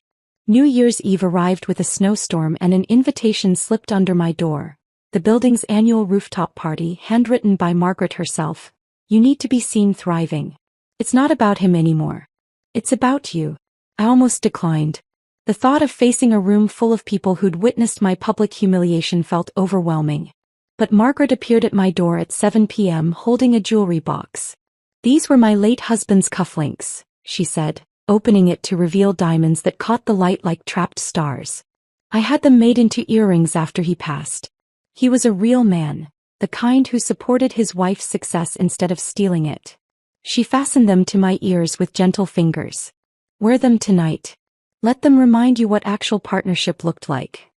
Speaker 1: New Year's Eve arrived with a snowstorm and an invitation slipped under my door. The building's annual rooftop party, handwritten by Margaret herself. You need to be seen thriving. It's not about him anymore. It's about you. I almost declined. The thought of facing a room full of people who'd witnessed my public humiliation felt overwhelming. But Margaret appeared at my door at 7 p.m. holding a jewelry box. "These were my late husband's cufflinks," she said, opening it to reveal diamonds that caught the light like trapped stars. "I had them made into earrings after he passed. He was a real man, the kind who supported his wife's success instead of stealing it." She fastened them to my ears with gentle fingers. "Wear them tonight. Let them remind you what actual partnership looked like."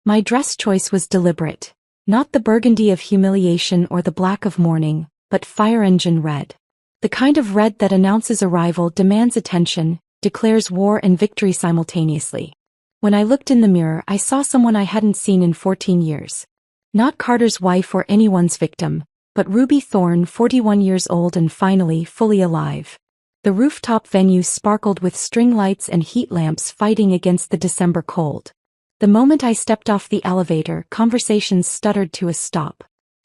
Speaker 1: My dress choice was deliberate. Not the burgundy of humiliation or the black of mourning, but fire engine red. The kind of red that announces arrival, demands attention, declares war and victory simultaneously. When I looked in the mirror, I saw someone I hadn't seen in 14 years. Not Carter's wife or anyone's victim, but Ruby Thorne, 41 years old and finally fully alive. The rooftop venue sparkled with string lights and heat lamps fighting against the December cold. The moment I stepped off the elevator, conversations stuttered to a stop.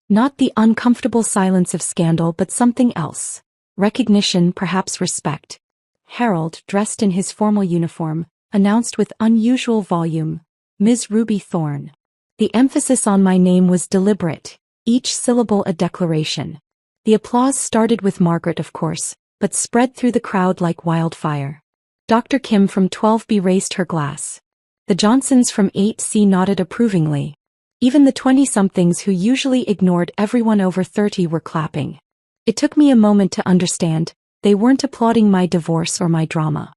Speaker 1: Not the uncomfortable silence of scandal, but something else. Recognition, perhaps respect. Harold, dressed in his formal uniform, announced with unusual volume, "Ms. Ruby Thorne." The emphasis on my name was deliberate, each syllable a declaration. The applause started with Margaret, of course, but spread through the crowd like wildfire. Dr. Kim from 12B raised her glass. The Johnsons from 8C nodded approvingly. Even the 20-somethings who usually ignored everyone over 30 were clapping. It took me a moment to understand, they weren't applauding my divorce or my drama.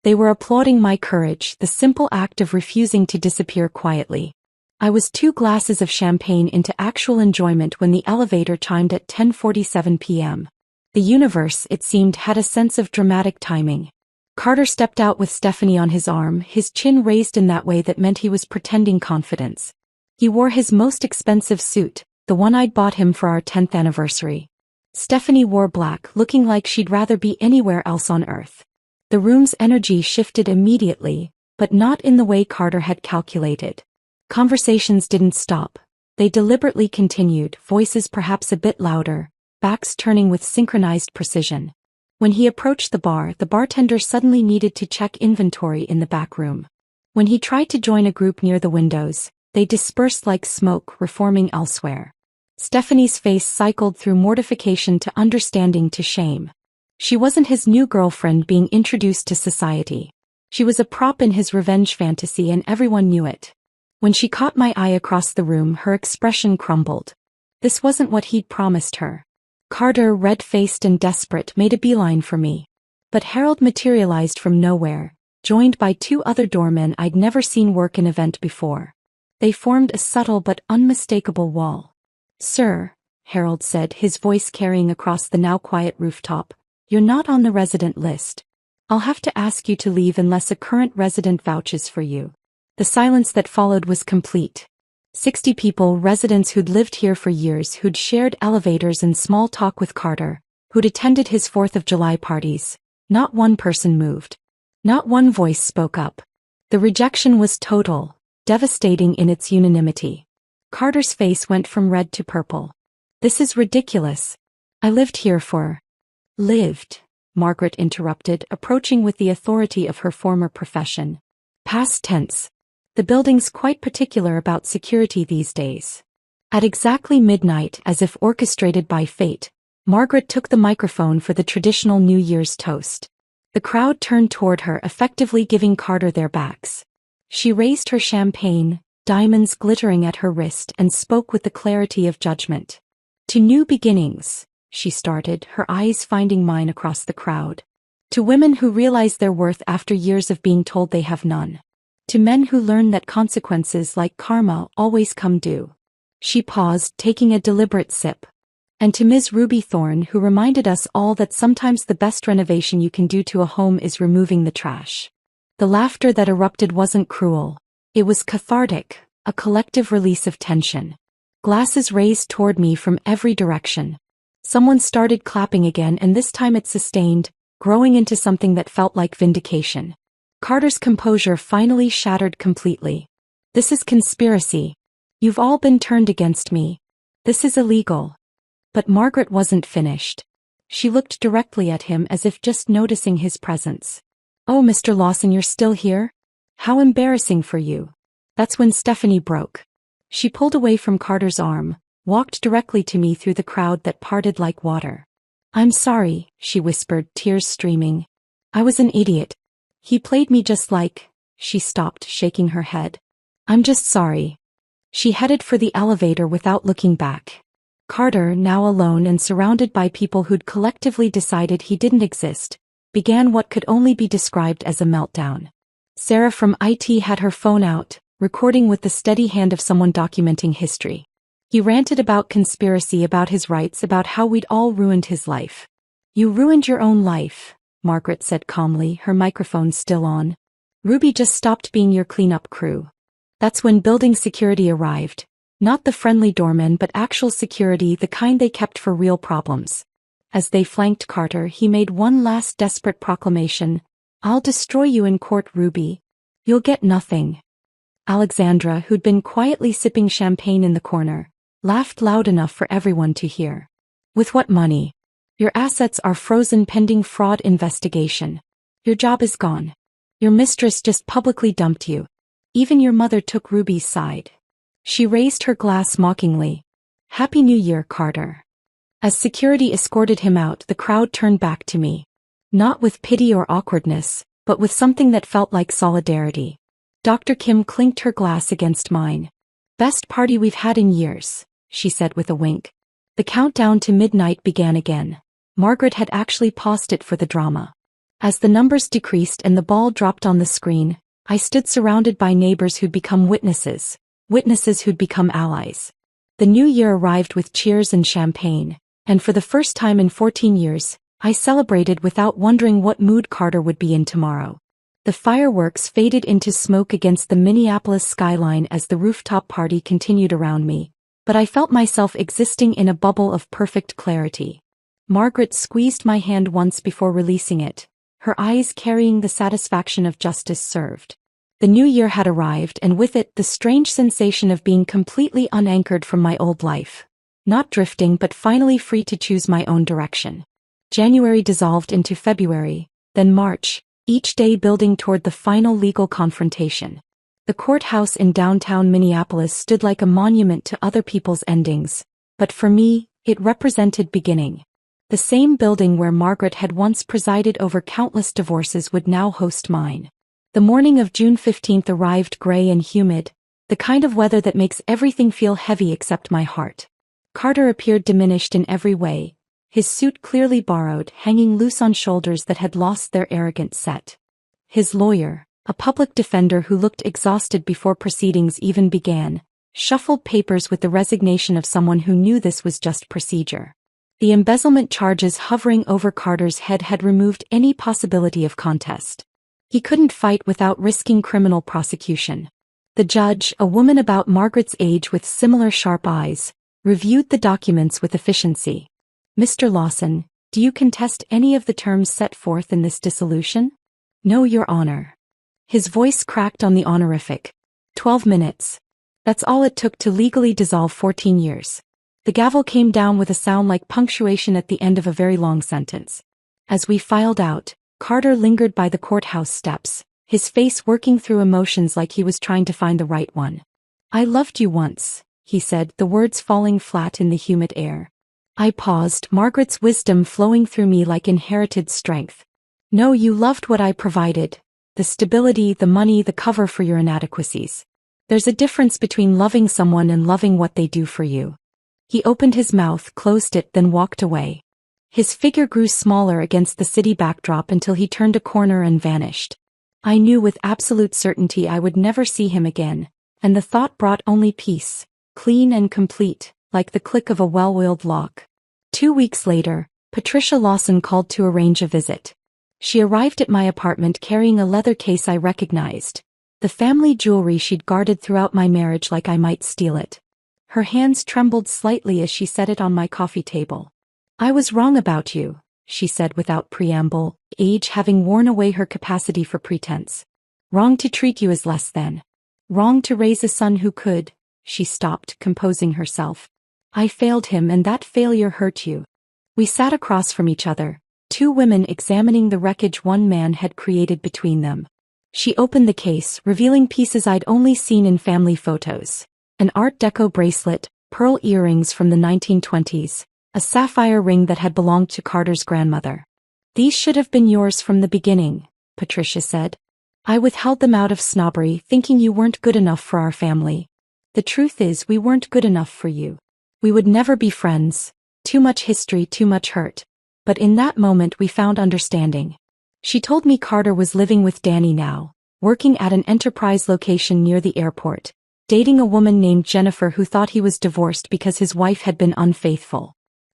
Speaker 1: They were applauding my courage, the simple act of refusing to disappear quietly. I was 2 glasses of champagne into actual enjoyment when the elevator chimed at 10:47 p.m. The universe, it seemed, had a sense of dramatic timing. Carter stepped out with Stephanie on his arm, his chin raised in that way that meant he was pretending confidence. He wore his most expensive suit, the one I'd bought him for our 10th anniversary. Stephanie wore black, looking like she'd rather be anywhere else on earth. The room's energy shifted immediately, but not in the way Carter had calculated. Conversations didn't stop. They deliberately continued, voices perhaps a bit louder, backs turning with synchronized precision. When he approached the bar, the bartender suddenly needed to check inventory in the back room. When he tried to join a group near the windows, they dispersed like smoke, reforming elsewhere. Stephanie's face cycled through mortification to understanding to shame. She wasn't his new girlfriend being introduced to society. She was a prop in his revenge fantasy, and everyone knew it. When she caught my eye across the room, her expression crumbled. This wasn't what he'd promised her. Carter, red-faced and desperate, made a beeline for me. But Harold materialized from nowhere, joined by 2 other doormen I'd never seen work an event before. They formed a subtle but unmistakable wall. "Sir," Harold said, his voice carrying across the now quiet rooftop, "you're not on the resident list. I'll have to ask you to leave unless a current resident vouches for you." The silence that followed was complete. 60 people, residents who'd lived here for years, who'd shared elevators and small talk with Carter, who'd attended his 4th of July parties. Not one person moved. Not one voice spoke up. The rejection was total, devastating in its unanimity. Carter's face went from red to purple. "This is ridiculous. I lived here for—" "Lived," Margaret interrupted, approaching with the authority of her former profession. "Past tense. The building's quite particular about security these days." At exactly midnight, as if orchestrated by fate, Margaret took the microphone for the traditional New Year's toast. The crowd turned toward her, effectively giving Carter their backs. She raised her champagne, diamonds glittering at her wrist, and spoke with the clarity of judgment. "To new beginnings," she started, her eyes finding mine across the crowd. "To women who realize their worth after years of being told they have none. To men who learn that consequences like karma always come due." She paused, taking a deliberate sip. "And to Ms. Ruby Thorne, who reminded us all that sometimes the best renovation you can do to a home is removing the trash." The laughter that erupted wasn't cruel. It was cathartic, a collective release of tension. Glasses raised toward me from every direction. Someone started clapping again, and this time it sustained, growing into something that felt like vindication. Carter's composure finally shattered completely. "This is conspiracy. You've all been turned against me. This is illegal." But Margaret wasn't finished. She looked directly at him as if just noticing his presence. "Oh, Mr. Lawson, you're still here? How embarrassing for you." That's when Stephanie broke. She pulled away from Carter's arm, walked directly to me through the crowd that parted like water. "I'm sorry," she whispered, tears streaming. "I was an idiot. He played me just like—" She stopped, shaking her head. "I'm just sorry." She headed for the elevator without looking back. Carter, now alone and surrounded by people who'd collectively decided he didn't exist, began what could only be described as a meltdown. Sarah from IT had her phone out, recording with the steady hand of someone documenting history. He ranted about conspiracy, about his rights, about how we'd all ruined his life. "You ruined your own life," Margaret said calmly, her microphone still on. "Ruby just stopped being your cleanup crew." That's when building security arrived. Not the friendly doormen, but actual security, the kind they kept for real problems. As they flanked Carter, he made one last desperate proclamation. "I'll destroy you in court, Ruby. You'll get nothing." Alexandra, who'd been quietly sipping champagne in the corner, laughed loud enough for everyone to hear. "With what money? Your assets are frozen pending fraud investigation. Your job is gone. Your mistress just publicly dumped you. Even your mother took Ruby's side." She raised her glass mockingly. "Happy New Year, Carter." As security escorted him out, the crowd turned back to me. Not with pity or awkwardness, but with something that felt like solidarity. Dr. Kim clinked her glass against mine. "Best party we've had in years," she said with a wink. The countdown to midnight began again. Margaret had actually paused it for the drama. As the numbers decreased and the ball dropped on the screen, I stood surrounded by neighbors who'd become witnesses who'd become allies. The new year arrived with cheers and champagne, and for the first time in 14 years, I celebrated without wondering what mood Carter would be in tomorrow. The fireworks faded into smoke against the Minneapolis skyline as the rooftop party continued around me, but I felt myself existing in a bubble of perfect clarity. Margaret squeezed my hand once before releasing it, her eyes carrying the satisfaction of justice served. The new year had arrived, and with it the strange sensation of being completely unanchored from my old life. Not drifting, but finally free to choose my own direction. January dissolved into February, then March, each day building toward the final legal confrontation. The courthouse in downtown Minneapolis stood like a monument to other people's endings, but for me, it represented beginning. The same building where Margaret had once presided over countless divorces would now host mine. The morning of June 15th arrived gray and humid, the kind of weather that makes everything feel heavy except my heart. Carter appeared diminished in every way, his suit clearly borrowed, hanging loose on shoulders that had lost their arrogant set. His lawyer, a public defender who looked exhausted before proceedings even began, shuffled papers with the resignation of someone who knew this was just procedure. The embezzlement charges hovering over Carter's head had removed any possibility of contest. He couldn't fight without risking criminal prosecution. The judge, a woman about Margaret's age with similar sharp eyes, reviewed the documents with efficiency. "Mr. Lawson, do you contest any of the terms set forth in this dissolution?" "No, Your Honor." His voice cracked on the honorific. 12 minutes. That's all it took to legally dissolve 14 years. The gavel came down with a sound like punctuation at the end of a very long sentence. As we filed out, Carter lingered by the courthouse steps, his face working through emotions like he was trying to find the right one. "I loved you once," he said, the words falling flat in the humid air. I paused, Margaret's wisdom flowing through me like inherited strength. "No, you loved what I provided. The stability, the money, the cover for your inadequacies. There's a difference between loving someone and loving what they do for you." He opened his mouth, closed it, then walked away. His figure grew smaller against the city backdrop until he turned a corner and vanished. I knew with absolute certainty I would never see him again, and the thought brought only peace, clean and complete, like the click of a well-oiled lock. 2 weeks later, Patricia Lawson called to arrange a visit. She arrived at my apartment carrying a leather case I recognized, the family jewelry she'd guarded throughout my marriage like I might steal it. Her hands trembled slightly as she set it on my coffee table. "I was wrong about you," she said without preamble, age having worn away her capacity for pretense. "Wrong to treat you as less than. Wrong to raise a son who could." She stopped, composing herself. "I failed him, and that failure hurt you." We sat across from each other, two women examining the wreckage one man had created between them. She opened the case, revealing pieces I'd only seen in family photos. An Art Deco bracelet, pearl earrings from the 1920s, a sapphire ring that had belonged to Carter's grandmother. "These should have been yours from the beginning," Patricia said. "I withheld them out of snobbery, thinking you weren't good enough for our family. The truth is we weren't good enough for you. We would never be friends. Too much history, too much hurt. But in that moment we found understanding." She told me Carter was living with Danny now, working at an enterprise location near the airport, dating a woman named Jennifer who thought he was divorced because his wife had been unfaithful.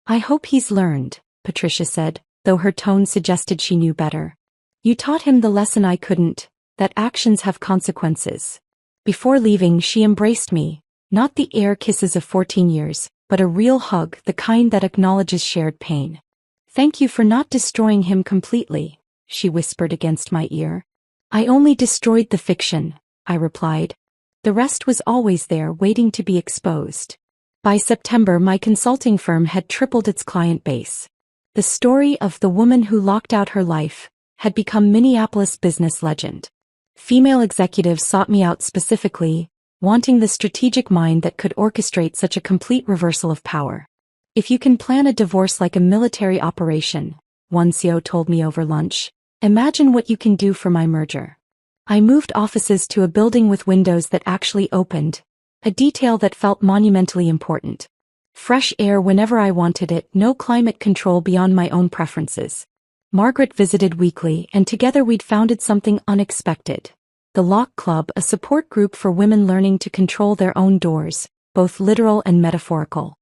Speaker 1: "I hope he's learned," Patricia said, though her tone suggested she knew better. "You taught him the lesson I couldn't, that actions have consequences." Before leaving, she embraced me, not the air kisses of 14 years, but a real hug, the kind that acknowledges shared pain. "Thank you for not destroying him completely," she whispered against my ear. "I only destroyed the fiction," I replied. "The rest was always there waiting to be exposed." By September, my consulting firm had tripled its client base. The story of the woman who locked out her life had become Minneapolis business legend. Female executives sought me out specifically, wanting the strategic mind that could orchestrate such a complete reversal of power. "If you can plan a divorce like a military operation," one CEO told me over lunch, "imagine what you can do for my merger." I moved offices to a building with windows that actually opened, a detail that felt monumentally important. Fresh air whenever I wanted it, no climate control beyond my own preferences. Margaret visited weekly, and together we'd founded something unexpected. The Lock Club, a support group for women learning to control their own doors, both literal and metaphorical.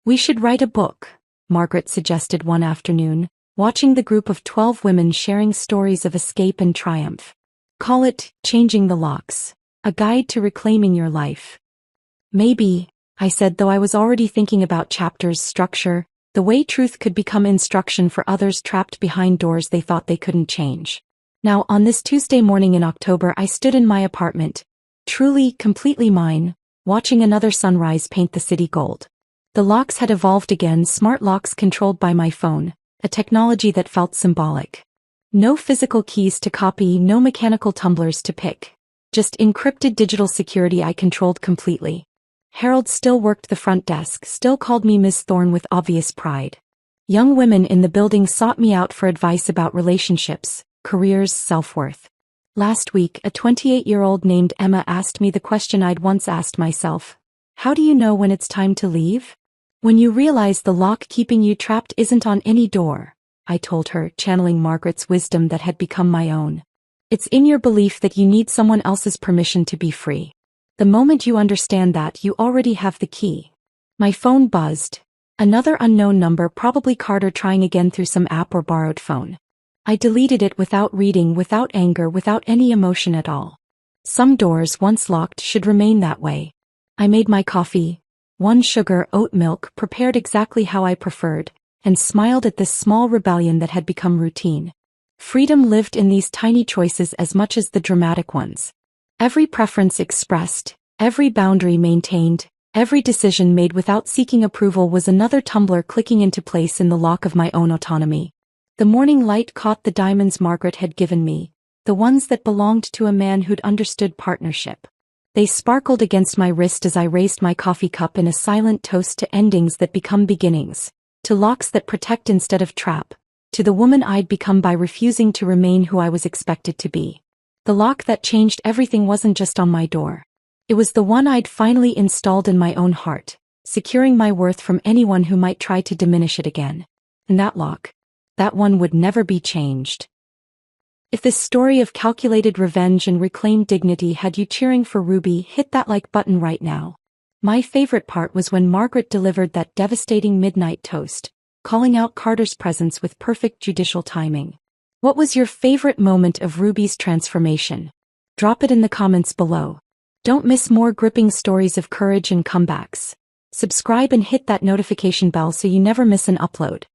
Speaker 1: "We should write a book," Margaret suggested one afternoon, watching the group of 12 women sharing stories of escape and triumph. "Call it Changing the Locks, a guide to reclaiming your life." "Maybe," I said, though I was already thinking about chapters' structure, the way truth could become instruction for others trapped behind doors they thought they couldn't change. Now, on this Tuesday morning in October, I stood in my apartment, truly, completely mine, watching another sunrise paint the city gold. The locks had evolved again, smart locks controlled by my phone, a technology that felt symbolic. No physical keys to copy, no mechanical tumblers to pick. Just encrypted digital security I controlled completely. Harold still worked the front desk, still called me Ms. Thorne with obvious pride. Young women in the building sought me out for advice about relationships, careers, self-worth. Last week, a 28-year-old named Emma asked me the question I'd once asked myself. "How do you know when it's time to leave?" "When you realize the lock keeping you trapped isn't on any door," I told her, channeling Margaret's wisdom that had become my own. "It's in your belief that you need someone else's permission to be free. The moment you understand that, you already have the key." My phone buzzed. Another unknown number, probably Carter trying again through some app or borrowed phone. I deleted it without reading, without anger, without any emotion at all. Some doors, once locked, should remain that way. I made my coffee, 1 sugar, oat milk, prepared exactly how I preferred, and smiled at this small rebellion that had become routine. Freedom lived in these tiny choices as much as the dramatic ones. Every preference expressed, every boundary maintained, every decision made without seeking approval was another tumbler clicking into place in the lock of my own autonomy. The morning light caught the diamonds Margaret had given me, the ones that belonged to a man who'd understood partnership. They sparkled against my wrist as I raised my coffee cup in a silent toast to endings that become beginnings, to locks that protect instead of trap, to the woman I'd become by refusing to remain who I was expected to be. The lock that changed everything wasn't just on my door. It was the one I'd finally installed in my own heart, securing my worth from anyone who might try to diminish it again. And that lock, that one would never be changed. If this story of calculated revenge and reclaimed dignity had you cheering for Ruby, hit that like button right now. My favorite part was when Margaret delivered that devastating midnight toast, calling out Carter's presence with perfect judicial timing. What was your favorite moment of Ruby's transformation? Drop it in the comments below. Don't miss more gripping stories of courage and comebacks. Subscribe and hit that notification bell so you never miss an upload.